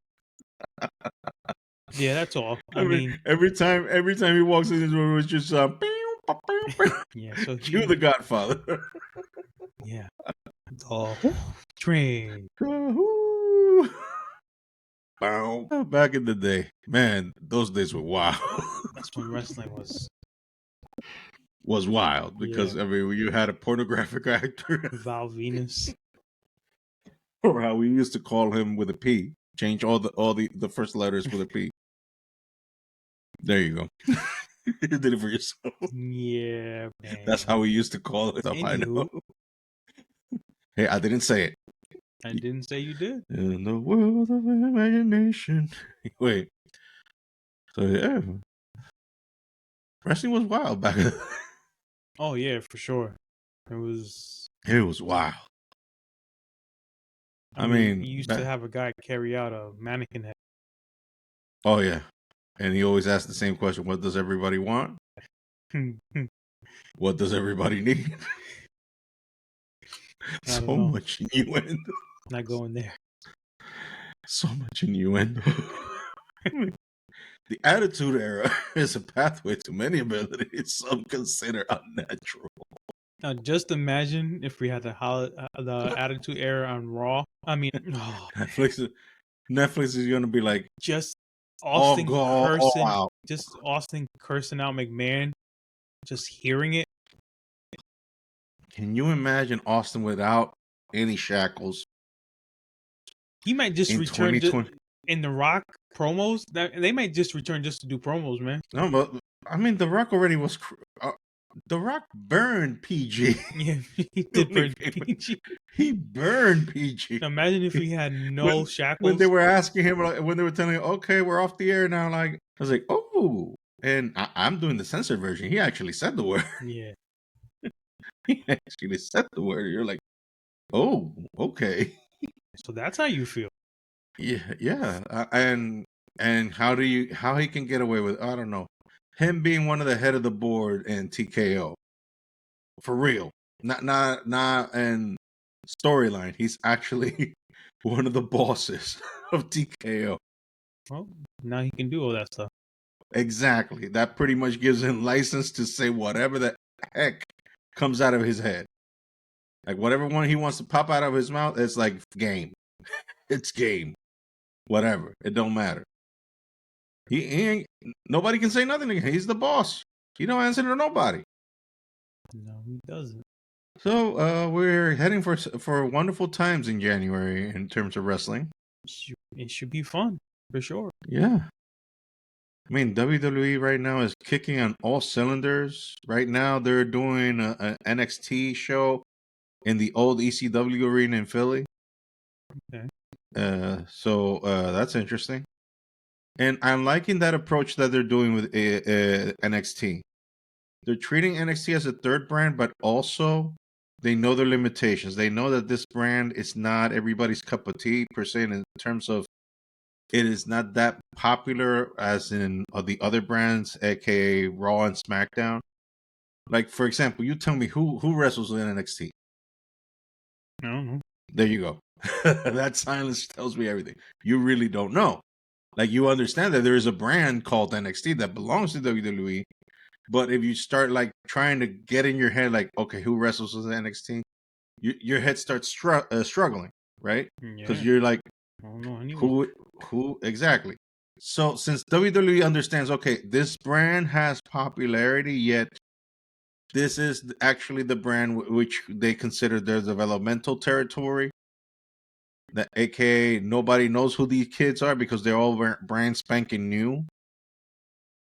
Speaker 2: yeah, that's all. I mean,
Speaker 1: every time he walks in his room, it's just
Speaker 2: yeah. So
Speaker 1: cue the Godfather.
Speaker 2: yeah, train.
Speaker 1: Back in the day, man, those days were wild.
Speaker 2: That's when wrestling
Speaker 1: was wild because I mean, you had a pornographic actor,
Speaker 2: Val Venus,
Speaker 1: or how we used to call him with a P. Change all the first letters with a P. There you go. You did it for yourself.
Speaker 2: Yeah, man.
Speaker 1: That's how we used to call it. Stuff I know. Hey, I didn't say it.
Speaker 2: I didn't say you did.
Speaker 1: In the world of imagination. Wait. So yeah, wrestling was wild back then.
Speaker 2: Oh yeah, for sure. It was
Speaker 1: wild.
Speaker 2: I mean, you used to have a guy carry out a mannequin head.
Speaker 1: Oh yeah, and he always asked the same question: what does everybody want? What does everybody need? So much innuendo.
Speaker 2: Not going there.
Speaker 1: So much innuendo. The Attitude Era is a pathway to many abilities some consider unnatural.
Speaker 2: Now, just imagine if we had the Attitude Era on Raw. I mean,
Speaker 1: Netflix is going to be like
Speaker 2: just Austin
Speaker 1: all out.
Speaker 2: Austin cursing out McMahon, just hearing it.
Speaker 1: Can you imagine Austin without any shackles
Speaker 2: He might just
Speaker 1: in
Speaker 2: return
Speaker 1: 2020?
Speaker 2: in the Rock promos. That they might just return just to do promos, man.
Speaker 1: No, but I mean, The Rock already was. The Rock burned PG.
Speaker 2: Yeah, he did
Speaker 1: when he
Speaker 2: burn
Speaker 1: came in.
Speaker 2: PG.
Speaker 1: He burned PG.
Speaker 2: Now imagine if he had no
Speaker 1: When they
Speaker 2: shackles.
Speaker 1: were asking him, like, when they were telling him, okay, we're off the air now, like, I was like, oh. And I'm doing the censored version. He actually said the word.
Speaker 2: Yeah.
Speaker 1: He actually said the word. You're like, oh, okay.
Speaker 2: So that's how you feel.
Speaker 1: Yeah, yeah. And how he can get away with, I don't know, him being one of the head of the board in TKO. For real. Not and storyline. He's actually one of the bosses of TKO.
Speaker 2: Well, now he can do all that stuff.
Speaker 1: Exactly. That pretty much gives him license to say whatever the heck comes out of his head. Like whatever one he wants to pop out of his mouth, it's like game. It's game. Whatever. It don't matter. He ain't nobody can say nothing to him. He's the boss. He don't answer to nobody.
Speaker 2: No, he doesn't.
Speaker 1: So we're heading for wonderful times in January in terms of wrestling.
Speaker 2: It should be fun for sure.
Speaker 1: Yeah. I mean, WWE right now is kicking on all cylinders. Right now, they're doing an NXT show in the old ECW arena in Philly.
Speaker 2: Okay.
Speaker 1: So that's interesting. And I'm liking that approach that they're doing with NXT. They're treating NXT as a third brand, but also they know their limitations. They know that this brand is not everybody's cup of tea, per se, in terms of it is not that popular as in the other brands, aka Raw and SmackDown. Like, for example, you tell me who wrestles in NXT.
Speaker 2: I don't know.
Speaker 1: There you go. That silence tells me everything. You really don't know. Like, you understand that there is a brand called NXT that belongs to WWE, but if you start like trying to get in your head, like, okay, who wrestles in NXT, your head starts struggling, right? Because
Speaker 2: Yeah.
Speaker 1: you're like,
Speaker 2: I don't know anyone.
Speaker 1: who exactly? So since WWE understands, okay, this brand has popularity, yet this is actually the brand which they consider their developmental territory. That AKA nobody knows who these kids are because they're all brand spanking new.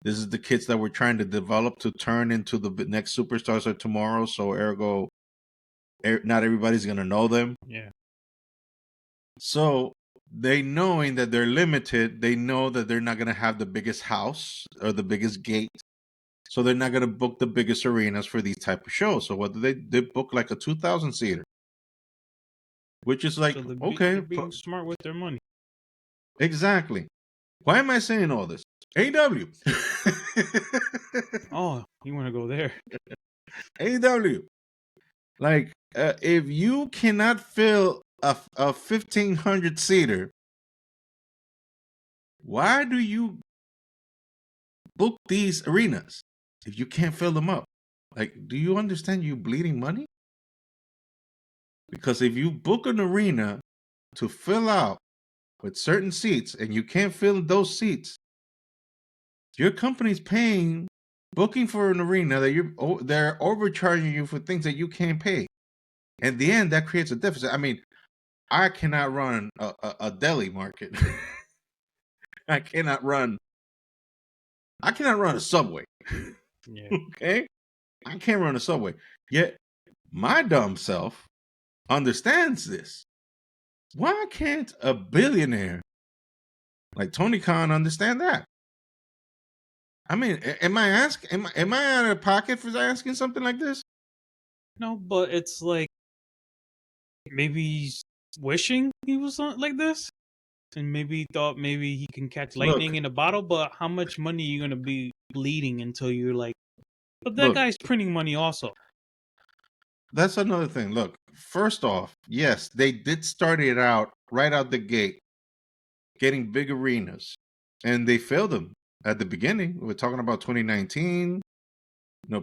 Speaker 1: This is the kids that we're trying to develop to turn into the next superstars of tomorrow. So ergo, not everybody's gonna know them.
Speaker 2: Yeah.
Speaker 1: So they knowing that they're limited, they know that they're not gonna have the biggest house or the biggest gate. So they're not gonna book the biggest arenas for these type of shows. So what do they book like a 2,000 seater, which is like
Speaker 2: So
Speaker 1: okay,
Speaker 2: they're being smart with their money.
Speaker 1: exactly. Why am I saying all this? AW.
Speaker 2: Oh, you want to go there?
Speaker 1: AW. Like, if you cannot fill a 1,500 seater, why do you book these arenas if you can't fill them up? Like, do you understand you bleeding money? Because if you book an arena to fill out with certain seats and you can't fill those seats, your company's paying booking for an arena that they're overcharging you for things that you can't pay. In the end, that creates a deficit. I mean, I cannot run a deli market. I cannot run a subway.
Speaker 2: Yeah.
Speaker 1: Okay? I can't run a subway. Yet my dumb self understands this. Why can't a billionaire like Tony Khan understand that? I mean, am I out of pocket for asking something like this?
Speaker 2: No, but it's like maybe he's wishing he was like this, and maybe he thought maybe he can catch lightning
Speaker 1: Look,
Speaker 2: in a bottle. But how much money are you gonna be bleeding until you're like? But that
Speaker 1: look,
Speaker 2: guy's printing money also.
Speaker 1: that's another thing. Look, first off, yes, they did start it out right out the gate, getting big arenas, and they failed them at the beginning. We're talking about 2019,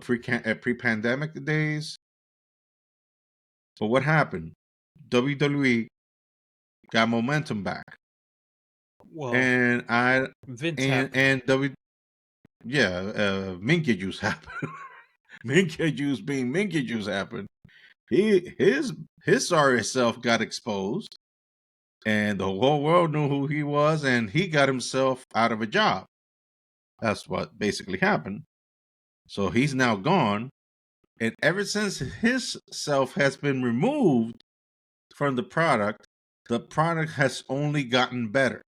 Speaker 1: pre-pandemic days. But what happened? WWE got momentum back,
Speaker 2: Well,
Speaker 1: and
Speaker 2: Vince happened.
Speaker 1: and Minky juice happened. Minky juice being Minky juice happened, his sorry self got exposed, and the whole world knew who he was, and he got himself out of a job. That's what basically happened. So he's now gone, and ever since his self has been removed from the product has only gotten better.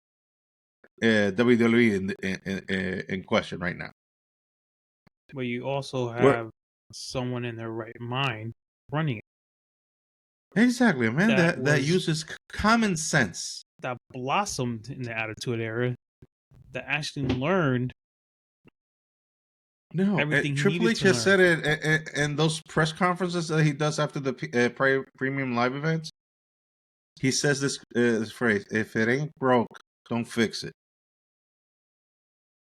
Speaker 1: WWE in question right now.
Speaker 2: But you also
Speaker 1: Where
Speaker 2: have someone in their right mind running it
Speaker 1: exactly, man,
Speaker 2: that
Speaker 1: that
Speaker 2: was
Speaker 1: uses common sense.
Speaker 2: that blossomed in the Attitude Era, that actually learned
Speaker 1: No,
Speaker 2: everything he
Speaker 1: Triple
Speaker 2: needed
Speaker 1: H
Speaker 2: to
Speaker 1: has
Speaker 2: learn.
Speaker 1: said it in those press conferences that he does after the premium live events. He says this phrase: "If it ain't broke, don't fix it.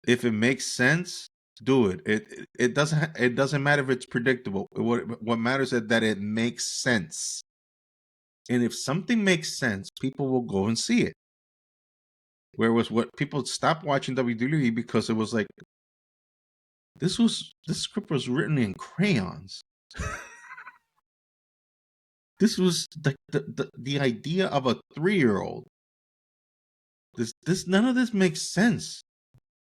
Speaker 1: If it makes sense, do it. It doesn't matter if it's predictable. What matters is that it makes sense. And if something makes sense, people will go and see it. Whereas what people stopped watching WWE because it was like this script was written in crayons. This was the idea of a 3-year-old. This none of this makes sense.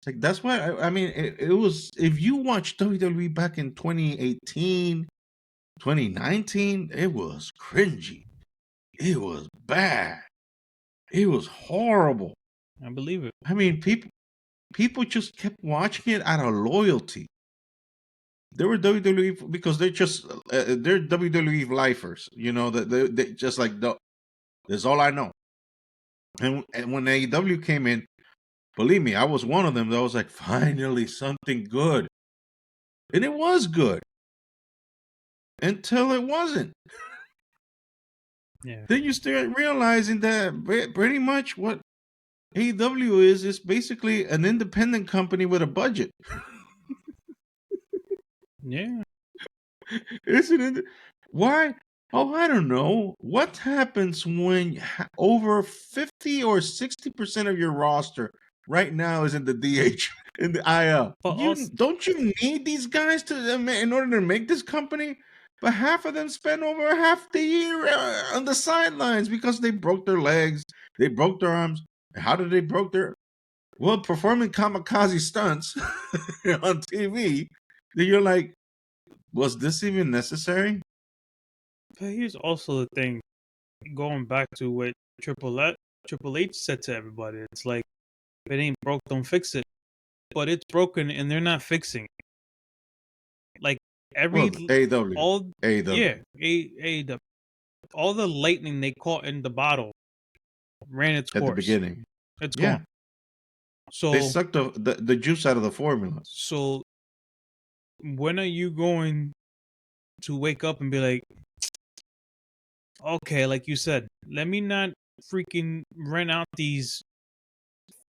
Speaker 1: Like that's why I mean it was if you watch WWE back in 2018, 2019, it was cringy. It was bad. It was horrible.
Speaker 2: I believe it.
Speaker 1: I mean people just kept watching it out of loyalty. They were WWE because they're WWE lifers. You know that they just like that's all I know. And when AEW came in, believe me, I was one of them that was like, finally something good. And it was good. Until it wasn't.
Speaker 2: Yeah.
Speaker 1: Then you start realizing that pretty much what AEW is basically an independent company with a budget.
Speaker 2: Yeah.
Speaker 1: Isn't it? Why? Oh, I don't know. What happens when over 50 or 60% of your roster right now is in the DH, in the IL?
Speaker 2: But also,
Speaker 1: Don't you need these guys in order to make this company? But half of them spend over half the year on the sidelines because they broke their legs, they broke their arms. How did they broke their? Well, performing kamikaze stunts on TV. Then you're like, was this even necessary?
Speaker 2: but here's also the thing. Going back to what Triple H said to everybody, it's like if it ain't broke, don't fix it. But it's broken, and they're not fixing it. Like
Speaker 1: Well,
Speaker 2: every
Speaker 1: AEW,
Speaker 2: all
Speaker 1: AEW
Speaker 2: yeah, the all the lightning they caught in the bottle ran its
Speaker 1: at the
Speaker 2: course.
Speaker 1: beginning.
Speaker 2: It's
Speaker 1: Yeah,
Speaker 2: gone.
Speaker 1: they
Speaker 2: So
Speaker 1: sucked the juice out of the formula.
Speaker 2: so when are you going to wake up and be like, okay, like you said, let me not freaking rent out these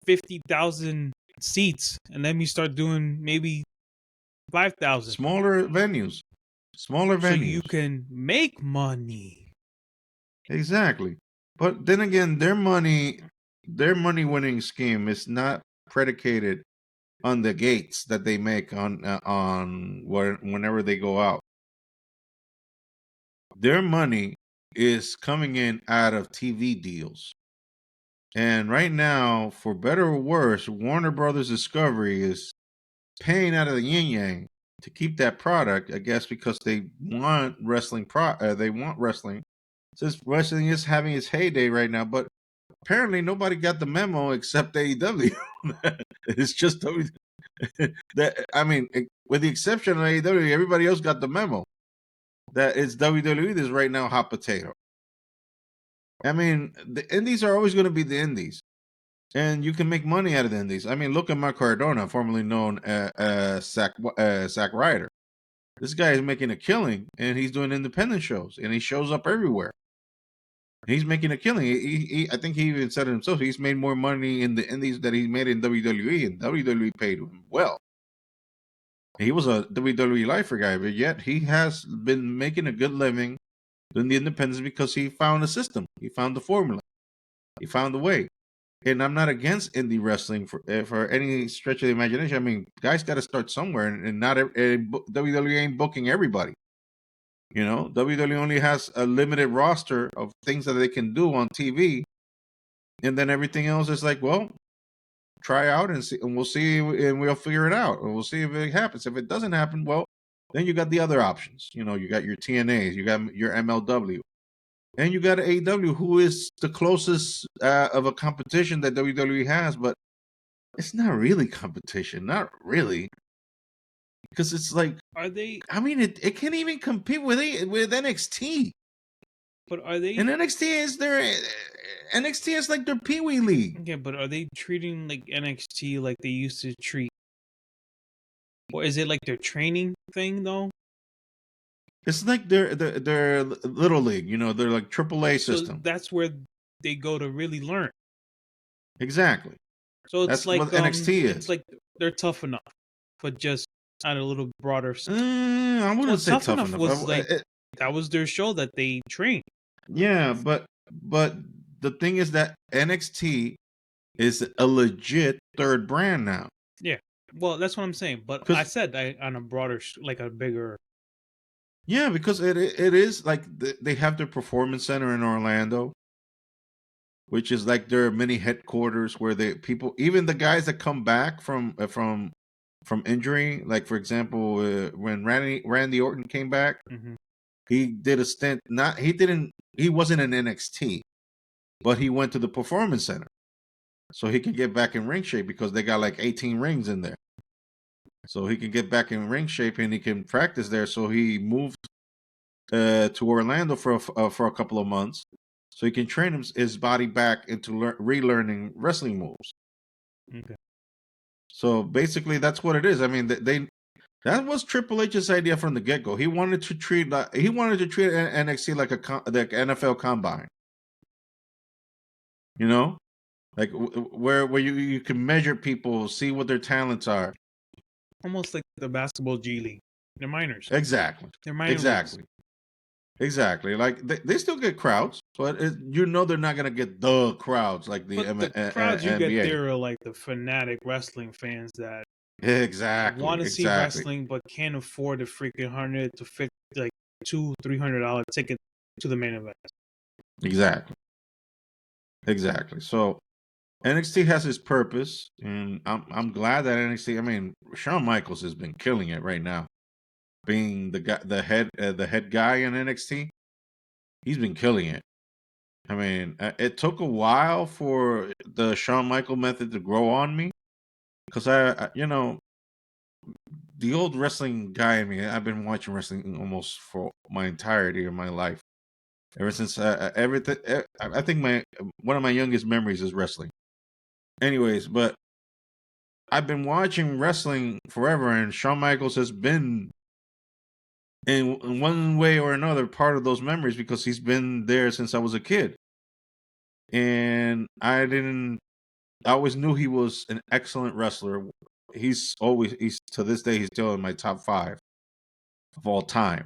Speaker 2: 50,000 seats and let me start doing maybe 5,000
Speaker 1: Smaller venues, smaller
Speaker 2: so you
Speaker 1: venues.
Speaker 2: can make money.
Speaker 1: Exactly. But then again, their money winning scheme is not predicated on the gates that they make whenever they go out. Their money is coming in out of TV deals. And right now, for better or worse, Warner Brothers Discovery is paying out of the yin yang to keep that product. I guess because they want wrestling. They want wrestling. Since wrestling is having its heyday right now, but apparently nobody got the memo except AEW. It's just that I mean, with the exception of AEW, everybody else got the memo that it's WWE that's right now hot potato. I mean, the indies are always going to be the indies, and you can make money out of the indies. I mean, look at Mark Cardona, formerly known as Zack Ryder. This guy is making a killing, and he's doing independent shows, and he shows up everywhere. He's making a killing. I think he even said it himself. He's made more money in the indies that he made in WWE, and WWE paid him well. He was a WWE lifer guy, but yet he has been making a good living doing the independents because he found a system. He found the formula. He found the way. And I'm not against indie wrestling for any stretch of the imagination. I mean, guys got to start somewhere, and not WWE ain't booking everybody. You know, WWE only has a limited roster of things that they can do on TV, and then everything else is like, well, try out and see, and we'll see, and we'll figure it out, and we'll see if it happens. If it doesn't happen, well, then you got the other options. You know, you got your TNAs, you got your MLW, and you got AEW, who is the closest of a competition that WWE has, but it's not really competition, not really, because it's like,
Speaker 2: Are they?
Speaker 1: I mean, it can't even compete with NXT.
Speaker 2: But are they?
Speaker 1: And NXT is like their Pee Wee League.
Speaker 2: Yeah, but are they treating like NXT like they used to treat? Or is it like their training thing though?
Speaker 1: It's like their little league. You know, they're like AAA
Speaker 2: So
Speaker 1: system.
Speaker 2: that's where they go to really learn.
Speaker 1: Exactly.
Speaker 2: So
Speaker 1: That's what NXT
Speaker 2: it's
Speaker 1: is.
Speaker 2: like they're tough enough, but just on a little broader.
Speaker 1: I
Speaker 2: Well,
Speaker 1: wouldn't say
Speaker 2: tough
Speaker 1: tough
Speaker 2: enough
Speaker 1: enough.
Speaker 2: was like that was their show that they trained.
Speaker 1: Yeah, but the thing is that NXT is a legit third brand now.
Speaker 2: Yeah, well, that's what I'm saying. But I
Speaker 1: Because
Speaker 2: said on a broader, like a bigger.
Speaker 1: yeah, because it is like they have their performance center in Orlando, which is like their mini headquarters where they people, even the guys that come back from injury, like for example, when Randy Orton came back,
Speaker 2: Mm-hmm.
Speaker 1: he did a stint. Not he wasn't in NXT, but he went to the Performance Center so he can get back in ring shape because they got like 18 rings in there. So he can get back in ring shape and he can practice there. So he moved to Orlando for a couple of months so he can train his body back into relearning wrestling moves.
Speaker 2: Okay.
Speaker 1: So basically, that's what it is. I mean, that was Triple H's idea from the get go. He wanted to treat NXT like like NFL Combine. You know, like where you can measure people, see what their talents are.
Speaker 2: Almost like the basketball G League. They're minors.
Speaker 1: Exactly,
Speaker 2: They're minor leagues.
Speaker 1: exactly, exactly. Like they still get crowds, but you know they're not gonna get the crowds like the
Speaker 2: But the crowds you get
Speaker 1: NBA.
Speaker 2: there are like the fanatic wrestling fans that
Speaker 1: Exactly,
Speaker 2: want to see
Speaker 1: exactly,
Speaker 2: wrestling but can't afford the freaking like $200-$300 ticket to the main event.
Speaker 1: exactly, exactly. So NXT has its purpose, and I'm glad that NXT. I mean, Shawn Michaels has been killing it right now, being the head guy in NXT. He's been killing it. I mean, it took a while for the Shawn Michael method to grow on me because you know, the old wrestling guy in me. I've been watching wrestling almost for my entirety of my life. Ever since everything, I think my one of my youngest memories is wrestling. Anyways, but I've been watching wrestling forever, and Shawn Michaels has been in one way or another part of those memories because he's been there since I was a kid. And I always knew he was an excellent wrestler. He's to this day, he's still in my top 5 of all time.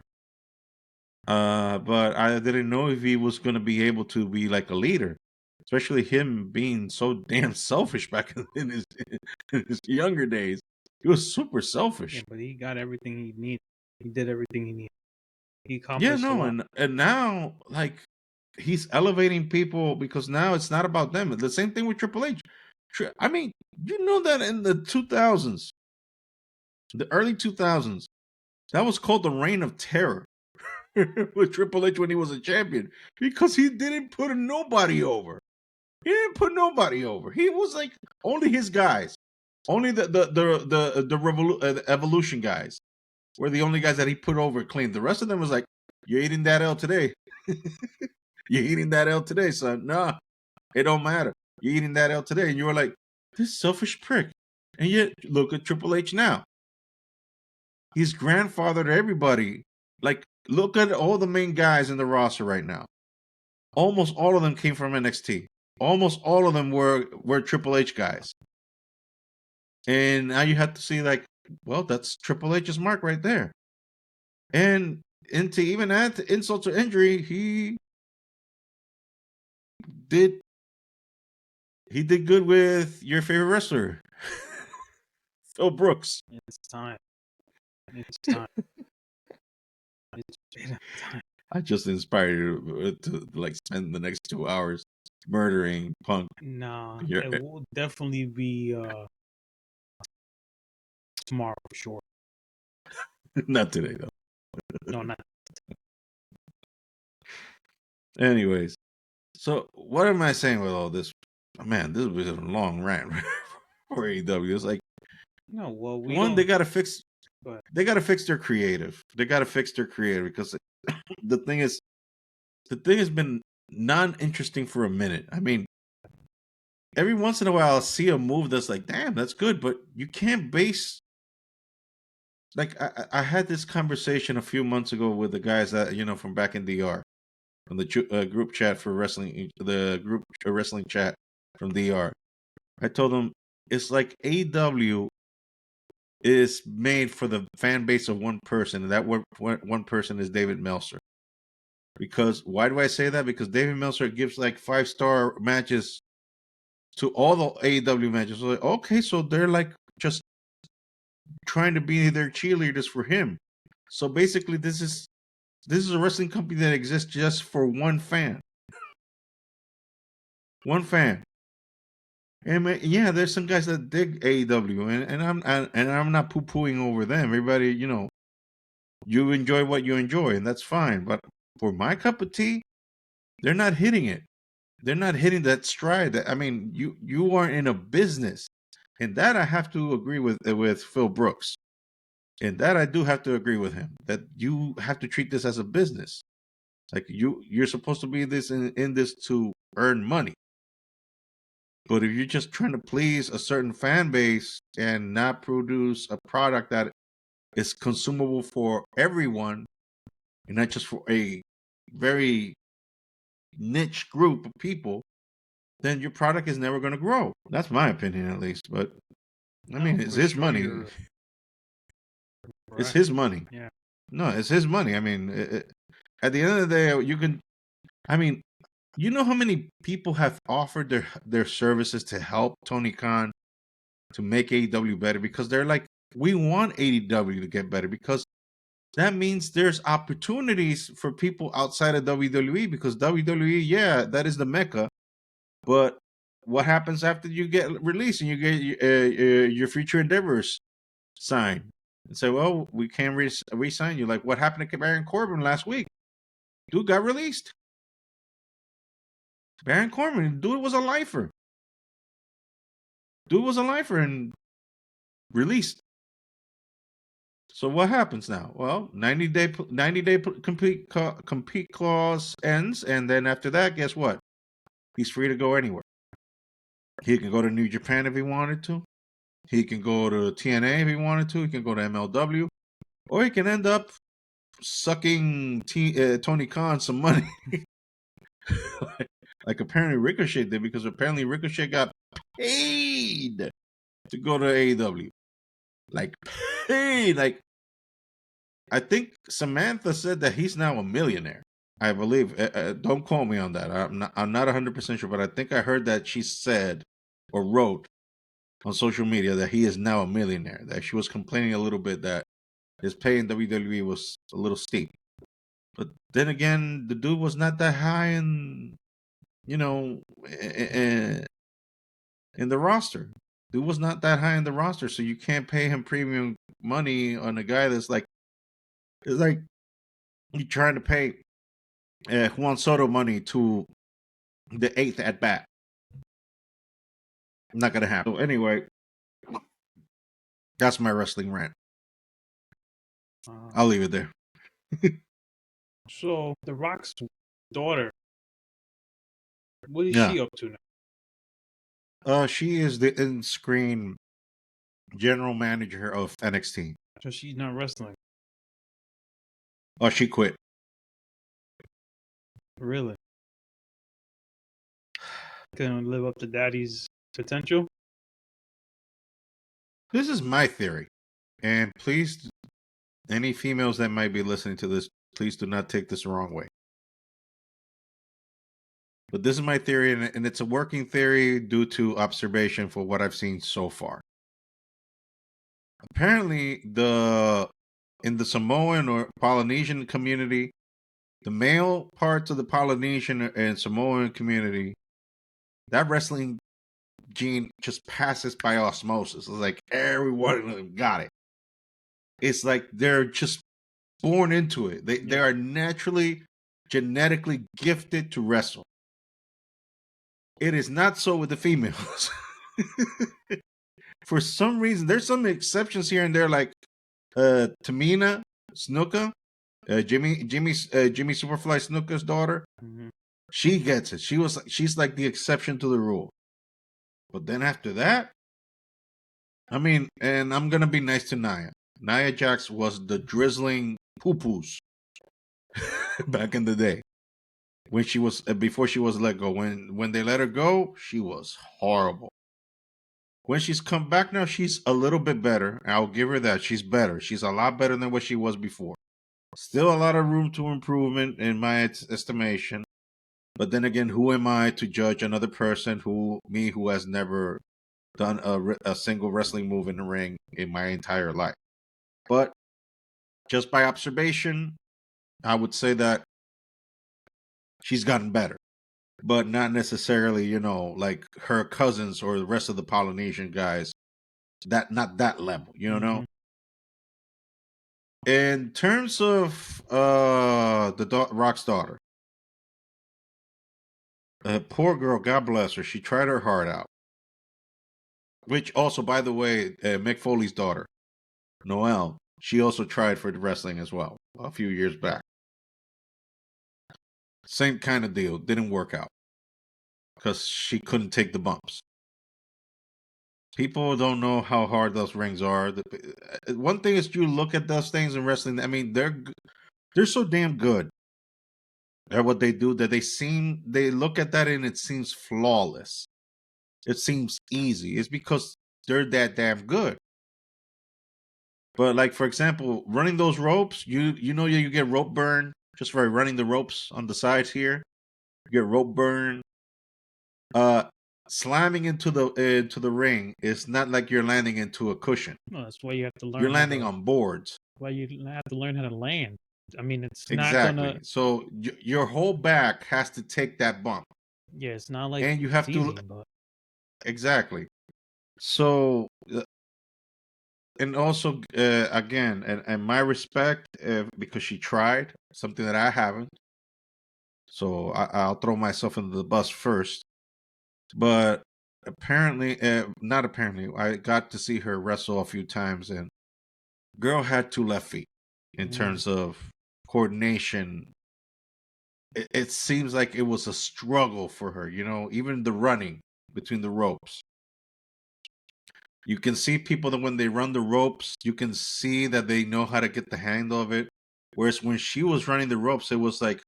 Speaker 1: But I didn't know if he was going to be able to be like a leader, especially him being so damn selfish back in his younger days. He was super
Speaker 2: Yeah,
Speaker 1: selfish.
Speaker 2: but he got everything he needed. He did everything he needed. He
Speaker 1: Yeah,
Speaker 2: accomplished a
Speaker 1: no,
Speaker 2: lot.
Speaker 1: and now like he's elevating people because now it's not about them. The same thing with Triple H. I mean, you know that in the 2000s, the early 2000s, that was called the Reign of Terror with Triple H when he was a champion because he didn't put nobody over. He didn't put nobody over. He was like only his guys, only the Evolution guys were the only guys that he put over clean. The rest of them was like, you're eating that L today. You're eating that L today, son. Nah, it don't matter. You're eating that L today. And you were like, this selfish prick. And yet, look at Triple H now. He's grandfathered everybody. Like, look at all the main guys in the roster right now. Almost all of them came from NXT. Almost all of them were Triple H guys. And now you have to see, like, well, that's Triple H's mark right there. And to even add to insult to injury, did he did good with your favorite wrestler, Phil Brooks.
Speaker 2: It's time. It's time. It's
Speaker 1: I just inspired you to like spend the next 2 hours murdering Punk.
Speaker 2: Nah,
Speaker 1: You're,
Speaker 2: it will definitely be tomorrow for sure.
Speaker 1: not today though.
Speaker 2: No, not
Speaker 1: Anyways, so what am I saying with all this? Man, this was a long rant for AEW. It's like
Speaker 2: no. Well, we
Speaker 1: one,
Speaker 2: don't.
Speaker 1: they gotta fix.
Speaker 2: But
Speaker 1: They gotta fix their creative. They gotta fix their creative because the thing is, the thing has been non-interesting for a minute. I mean, every once in a while, I'll see a move that's like, damn, that's good, but you can't base. Like I had this conversation a few months ago with the guys that from back in DR from the group chat for wrestling, the group wrestling chat from DR. I told them it's like AEW is made for the fan base of one person, and that one person is David Meltzer. Because why do I say that? Because David Meltzer gives like 5-star matches to all the AEW matches. So like, okay, so they're like just trying to be their cheerleaders for him. So basically, this is a wrestling company that exists just for one fan. One fan. And yeah, there's some guys that dig AEW, and I'm not poo pooing over them. Everybody, you enjoy what you enjoy, and that's fine. But for my cup of tea, they're not hitting it. They're not hitting that stride. I mean, you are in a business, and that I have to agree with Phil Brooks. And that I do have to agree with him that you have to treat this as a business. Like you're supposed to be in this to earn money. But if you're just trying to please a certain fan base and not produce a product that is consumable for everyone and not just for a very niche group of people, then your product is never going to grow. That's my opinion, at least. But I
Speaker 2: no,
Speaker 1: mean, it's
Speaker 2: for
Speaker 1: his
Speaker 2: sure
Speaker 1: money.
Speaker 2: you're
Speaker 1: It's
Speaker 2: right.
Speaker 1: his money.
Speaker 2: Yeah.
Speaker 1: No, it's his money. I mean, at the end of the day, you can. I mean, you know how many people have offered their services to help Tony Khan to make AEW better because they're like, we want AEW to get better because that means there's opportunities for people outside of WWE because WWE, yeah, that is the mecca. But what happens after you get released and you get your future endeavors signed? And say, well, we can't re-sign you. Like what happened to Baron Corbin last week? Dude got released. Baron Corbin, dude was a lifer. Dude was a lifer and released. So what happens now? Well, 90-day compete clause ends, and then after that, guess what? He's free to go anywhere. He can go to New Japan if he wanted to. He can go to TNA if he wanted to. He can go to MLW, or he can end up sucking Tony Khan some money, like apparently Ricochet did, because apparently Ricochet got paid to go to AEW, like paid, like I think Samantha said that he's now a millionaire. I believe. Don't quote me on that. I'm not 100% sure, but I think I heard that she said or wrote on social media that he is now a millionaire. That she was complaining a little bit that his pay in WWE was a little steep. But then again, the dude was not that high you know, in, in the roster. Dude was not that high in the roster, so you can't pay him premium money on a guy that's like, it's like you're trying to pay Juan Soto money to the 8th at bat. Not gonna happen. So anyway, that's my wrestling rant. I'll leave it there.
Speaker 2: So The Rock's daughter, what is
Speaker 1: Yeah.
Speaker 2: she up to now?
Speaker 1: She is the in-screen general manager of NXT.
Speaker 2: So she's not wrestling.
Speaker 1: Oh, she quit.
Speaker 2: Really? Couldn't live up to daddy's potential?
Speaker 1: This is my theory, and please, any females that might be listening to this, please do not take this the wrong way. But this is my theory, and it's a working theory due to observation for what I've seen so far. Apparently, the in the Samoan or Polynesian community, the male parts of the Polynesian and Samoan community, that wrestling gene just passes by osmosis. It's like every one of them got it. It's like they're just born into it. They
Speaker 2: Yeah.
Speaker 1: are naturally, genetically gifted to wrestle. It is not so with the females. For some reason, there's some exceptions here and there, like Tamina Snuka, Jimmy Superfly Snuka's daughter.
Speaker 2: Hmm.
Speaker 1: She gets it. She's like the exception to the rule. But then after that, I mean, and I'm gonna be nice to Nia. Nia Jax was the drizzling poo-poos back in the day when she was before she was let go. When they let her go, she was horrible. When she's come back now, she's a little bit better. I'll give her that. She's better. She's a lot better than what she was before. Still a lot of room to improvement in my estimation. But then again, who am I to judge another person who has never done a single wrestling move in the ring in my entire life? But just by observation, I would say that she's gotten better, but not necessarily, like her cousins or the rest of the Polynesian guys. That Not that level,
Speaker 2: Hmm.
Speaker 1: In terms of Rock's daughter, poor girl, God bless her. She tried her heart out. Which also, by the way, Mick Foley's daughter, Noelle, she also tried for wrestling as well a few years back. Same kind of deal. Didn't work out because she couldn't take the bumps. People don't know how hard those rings are. One thing is you look at those things in wrestling. I mean, they're so damn good at what they do that they look at that and it seems flawless. It seems easy. It's because they're that damn good. But like for example, running those ropes, you get rope burn just for running the ropes on the sides here. You get rope burn. Uh, Slamming into the ring is not like you're landing into a cushion.
Speaker 2: No, that's why you have to
Speaker 1: You're
Speaker 2: learn how
Speaker 1: landing
Speaker 2: to.
Speaker 1: on boards.
Speaker 2: Why you have to learn how to land. I mean, it's not gonna.
Speaker 1: Exactly. So your whole back has to take that bump,
Speaker 2: Yeah, it's not like
Speaker 1: and you
Speaker 2: it's
Speaker 1: have to
Speaker 2: easy, but
Speaker 1: exactly. So and also again, and my respect because she tried something that I haven't. So I'll throw myself into the bus first. But apparently, not apparently, I got to see her wrestle a few times, and girl had two left feet in
Speaker 2: mm,
Speaker 1: terms of coordination. It seems like it was a struggle for her, even the running between the ropes. You can see people that when they run the ropes, you can see that they know how to get the hang of it. Whereas when she was running the ropes, it was like,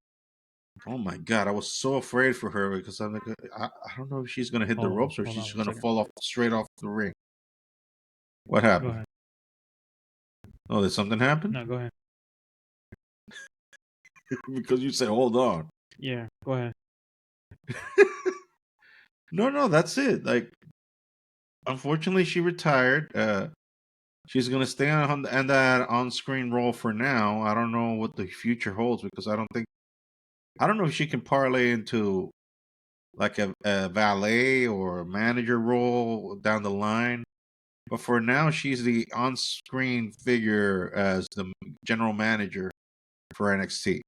Speaker 1: oh my god, I was so afraid for her because I'm like, I don't know if she's gonna hit the ropes or if
Speaker 2: hold on
Speaker 1: she's
Speaker 2: one
Speaker 1: gonna
Speaker 2: second.
Speaker 1: fall off straight off the ring. What
Speaker 2: Go
Speaker 1: happened?
Speaker 2: ahead.
Speaker 1: Oh, did something happen?
Speaker 2: No, go ahead.
Speaker 1: Because you said, hold on.
Speaker 2: Yeah, go ahead.
Speaker 1: No, that's it. Like, unfortunately, she retired. She's gonna stay on that on-screen role for now. I don't know what the future holds because I don't know if she can parlay into like a valet or manager role down the line. But for now, she's the on-screen figure as the general manager for NXT.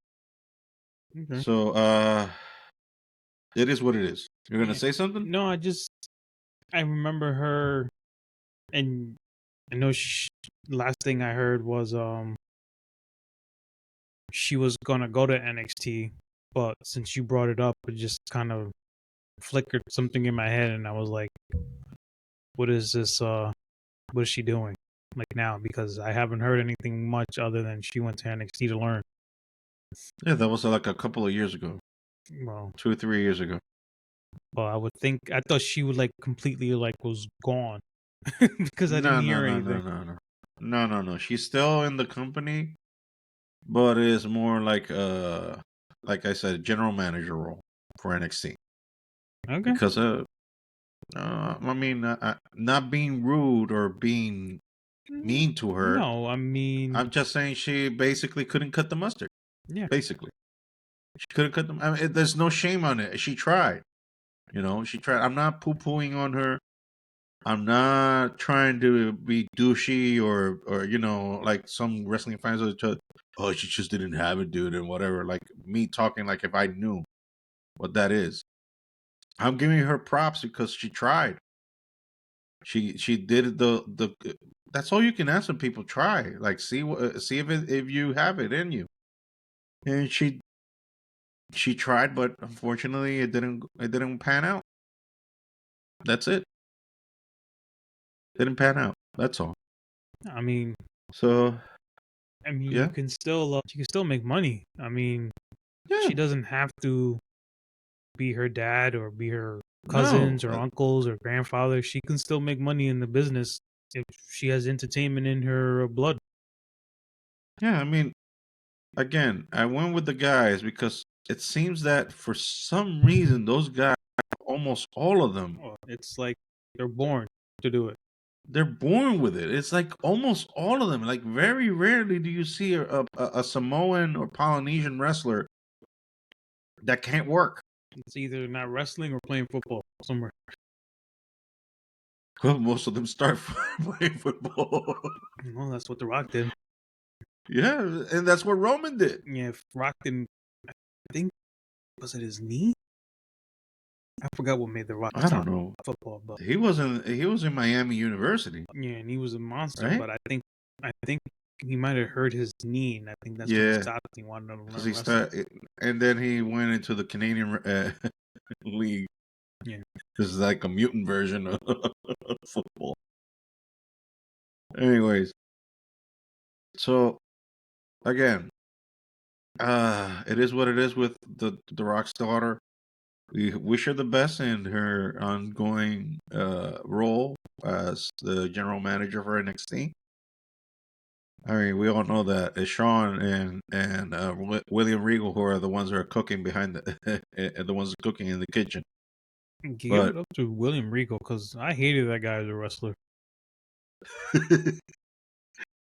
Speaker 2: Okay.
Speaker 1: So, it is what it is. You're gonna
Speaker 2: Yeah.
Speaker 1: say something?
Speaker 2: No, I remember her, and I know last thing I heard was she was gonna go to NXT, but since you brought it up, it just kind of flickered something in my head, and I was like, "What is this? What is she doing like now?" Because I haven't heard anything much other than she went to NXT to learn.
Speaker 1: Yeah, that was like a couple of years ago,
Speaker 2: Well,
Speaker 1: 2 or 3 years ago.
Speaker 2: I thought she would like completely like was gone because I didn't
Speaker 1: No, no,
Speaker 2: hear
Speaker 1: no,
Speaker 2: anything.
Speaker 1: no, no, no, no, no, no. She's still in the company, but it is more like I said, general manager role for NXT.
Speaker 2: Okay.
Speaker 1: Because I mean, not being rude or being mean to her.
Speaker 2: No, I mean,
Speaker 1: I'm just saying she basically couldn't cut the mustard.
Speaker 2: yeah.
Speaker 1: Basically, she couldn't cut them. I mean, there's no shame on it. She tried. She tried. I'm not poo-pooing on her. I'm not trying to be douchey or like some wrestling fans are just, oh, she just didn't have it, dude, and whatever. Like me talking like if I knew what that is. I'm giving her props because she tried. She did the. That's all you can ask when people try. Like see if you have it in you. And she tried, but unfortunately it didn't pan out. That's it. Didn't pan out. That's all.
Speaker 2: I mean,
Speaker 1: So
Speaker 2: you
Speaker 1: yeah,
Speaker 2: can still she can still make money. I mean,
Speaker 1: yeah.
Speaker 2: she doesn't have to be her dad or be her
Speaker 1: No,
Speaker 2: cousins or uncles or grandfather. She can still make money in the business if she has entertainment in her blood.
Speaker 1: yeah. I mean, again, I went with the guys because it seems that for some reason those guys, almost all of them,
Speaker 2: It's like they're born to do it.
Speaker 1: they're born with it. It's like almost all of them. Like very rarely do you see a Samoan or Polynesian wrestler that can't work.
Speaker 2: It's either not wrestling or playing football somewhere.
Speaker 1: Well, most of them start playing football.
Speaker 2: Well, that's what The Rock did.
Speaker 1: Yeah, and that's what Roman did.
Speaker 2: Yeah, if Rock didn't, I think, was it his knee? I forgot what made The Rock
Speaker 1: I don't
Speaker 2: stop
Speaker 1: know.
Speaker 2: football, but
Speaker 1: He wasn't. He was in Miami University,
Speaker 2: yeah, and he was a monster.
Speaker 1: right?
Speaker 2: But I think he might have hurt his knee, and I think that's when he
Speaker 1: Yeah,
Speaker 2: stopped. He wanted to
Speaker 1: because
Speaker 2: learn
Speaker 1: he
Speaker 2: wrestling.
Speaker 1: started, and then he went into the Canadian league.
Speaker 2: Yeah,
Speaker 1: This is like a mutant version of football. Anyways, so again, it is what it is with the Rock's daughter. We wish her the best in her ongoing role as the general manager for NXT. I mean, we all know that it's Sean and William Regal who are the ones who are cooking behind the ones cooking in the kitchen.
Speaker 2: give
Speaker 1: But
Speaker 2: it up to William Regal because I hated that guy as a wrestler.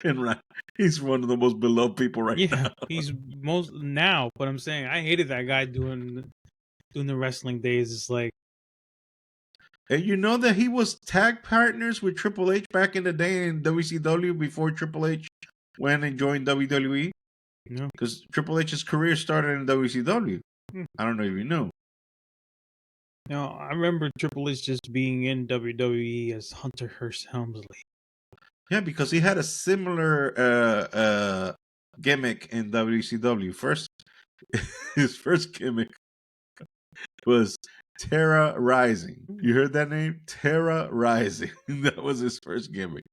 Speaker 1: and right, he's one of the most beloved people right
Speaker 2: Yeah,
Speaker 1: now.
Speaker 2: he's most now, but I'm saying I hated that guy doing the wrestling days. It's like,
Speaker 1: And you know that he was tag partners with Triple H back in the day in WCW before Triple H went and joined WWE?
Speaker 2: you know,
Speaker 1: Because Triple H's career started in WCW.
Speaker 2: Hmm.
Speaker 1: I don't know if you knew.
Speaker 2: I remember Triple H just being in WWE as Hunter Hearst Helmsley.
Speaker 1: Yeah, because he had a similar gimmick in WCW. His first gimmick was Terra Rising. You heard that name? Terra Rising. That was his first gimmick.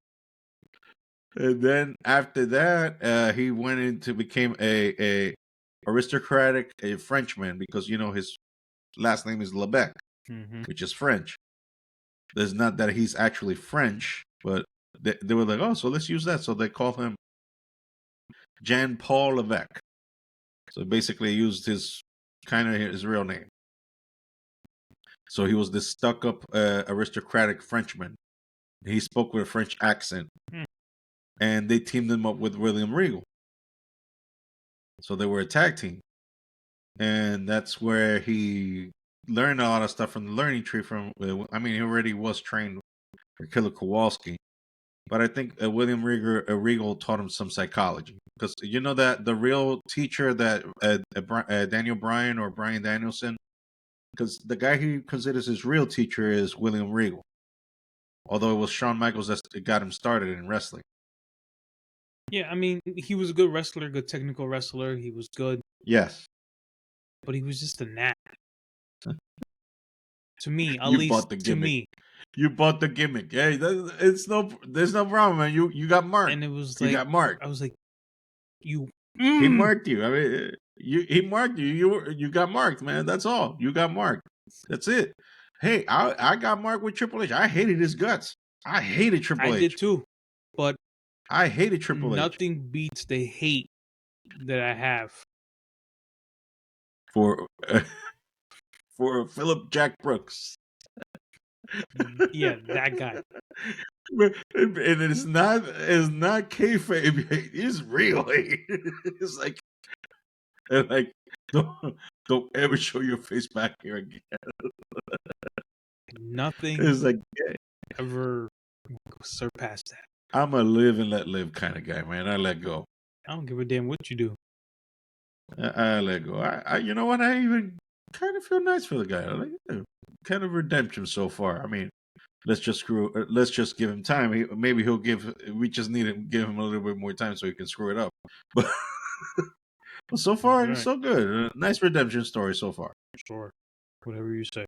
Speaker 1: And then after that, he went into became a aristocratic a Frenchman because his last name is Lebec,
Speaker 2: Mm-hmm.
Speaker 1: which is French. There's not that he's actually French, but they were like, oh, so let's use that. So they call him Jean Paul Levesque. So basically, used his kind of his real name. So he was this stuck-up aristocratic Frenchman. He spoke with a French accent,
Speaker 2: Hmm.
Speaker 1: and they teamed him up with William Regal. So they were a tag team, and that's where he learned a lot of stuff from the learning tree. I mean, he already was trained for Killer Kowalski, but I think William Regal taught him some psychology because you know that the real teacher that Daniel Bryan or Brian Danielson, because the guy he considers his real teacher is William Regal, although it was Shawn Michaels that got him started in wrestling.
Speaker 2: Yeah, I mean, he was a good wrestler, good technical wrestler. He was good,
Speaker 1: Yes,
Speaker 2: but he was just a gnat. To me, at
Speaker 1: you
Speaker 2: least
Speaker 1: bought the
Speaker 2: to
Speaker 1: gimmick.
Speaker 2: me.
Speaker 1: You bought the gimmick. Hey, there's no problem, man. You got marked.
Speaker 2: And it was
Speaker 1: You
Speaker 2: like,
Speaker 1: got marked.
Speaker 2: I was like, you.
Speaker 1: He marked you. I mean, he marked you. You got marked, man. That's all. You got marked. That's it. Hey, I got marked with Triple H. I hated his guts. I hated
Speaker 2: I
Speaker 1: Triple
Speaker 2: did
Speaker 1: H.
Speaker 2: too, but
Speaker 1: I hated Triple H
Speaker 2: nothing beats the hate that I have.
Speaker 1: for for Philip Jack Brooks.
Speaker 2: Yeah, that guy.
Speaker 1: And it's not kayfabe. It's real. It's like don't don't ever show your face back here again.
Speaker 2: Nothing
Speaker 1: It's like
Speaker 2: ever surpassed that.
Speaker 1: I'm a live and let live kind of guy, man. I let go.
Speaker 2: I don't give a damn what you do.
Speaker 1: I let go. You know what? I even kind of feel nice for the guy. Kind of redemption so far. I mean, let's just give him time. Maybe he'll give. We just need to give him a little bit more time so he can screw it up. But, but so
Speaker 2: That's
Speaker 1: far, it's
Speaker 2: right.
Speaker 1: so good. Nice redemption story so far.
Speaker 2: Sure. Whatever you say.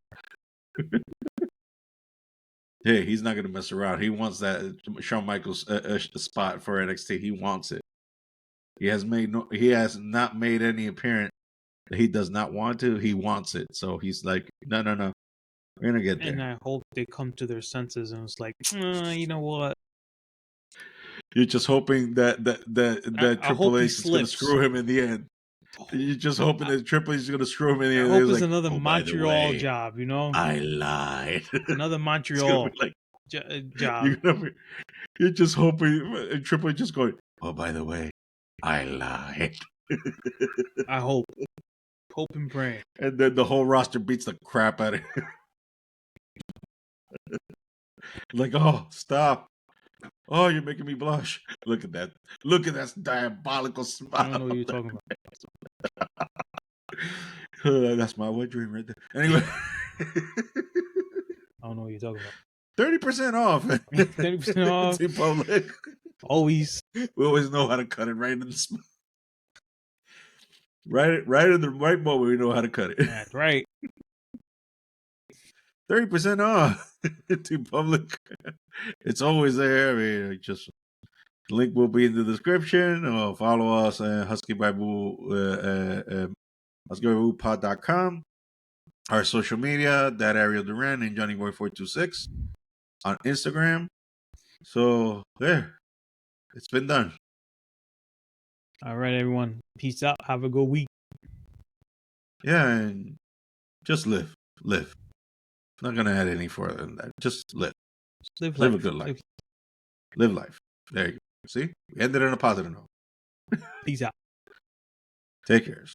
Speaker 1: Hey, he's not gonna mess around. He wants that Shawn Michaels spot for NXT. He wants it. He has made no. He has not made any appearance. He does not want to. He wants it. So he's like, no, no, no. We're gonna get
Speaker 2: And
Speaker 1: there.
Speaker 2: I hope they come to their senses and it's like, you know what?
Speaker 1: You're just hoping that
Speaker 2: I
Speaker 1: Triple
Speaker 2: hope he
Speaker 1: H is gonna
Speaker 2: slips.
Speaker 1: screw him in the end. You're just hoping
Speaker 2: I,
Speaker 1: that Triple H is gonna screw him in the
Speaker 2: I
Speaker 1: end.
Speaker 2: hope
Speaker 1: He's
Speaker 2: it's
Speaker 1: like,
Speaker 2: another
Speaker 1: oh, by the
Speaker 2: Montreal
Speaker 1: way,
Speaker 2: job, you know?
Speaker 1: I lied.
Speaker 2: Another
Speaker 1: It's gonna be
Speaker 2: Montreal
Speaker 1: like
Speaker 2: job.
Speaker 1: you're gonna be, you're just hoping and Triple H just going, oh, by the way, I lied.
Speaker 2: I hope. Hope and pray.
Speaker 1: And then the whole roster beats the crap out of him. Like, oh, stop. Oh, you're making me blush. Look at that. Look at that diabolical
Speaker 2: I don't
Speaker 1: smile.
Speaker 2: know what you're talking about.
Speaker 1: That's my wet dream right there. Anyway,
Speaker 2: I don't know what you're talking about.
Speaker 1: 30% off.
Speaker 2: 30% off.
Speaker 1: TeePublic.
Speaker 2: Always.
Speaker 1: We always know how to cut it right in the right in the right moment. We know how to cut it.
Speaker 2: That's right.
Speaker 1: 30% off. TeePublic. It's always there. I mean, just link will be in the description. Or follow us at HuskyBible.com. Our social media, that Ariel Duran and Johnny Boy 426 on Instagram. So there, it's been done.
Speaker 2: All right, everyone. Peace out. Have a good week.
Speaker 1: Yeah, and just live. Not gonna add any further than that. Just live.
Speaker 2: Just live
Speaker 1: Live a
Speaker 2: life.
Speaker 1: good life. Live life. There you go. See? We ended on a positive note.
Speaker 2: Peace out.
Speaker 1: Take care.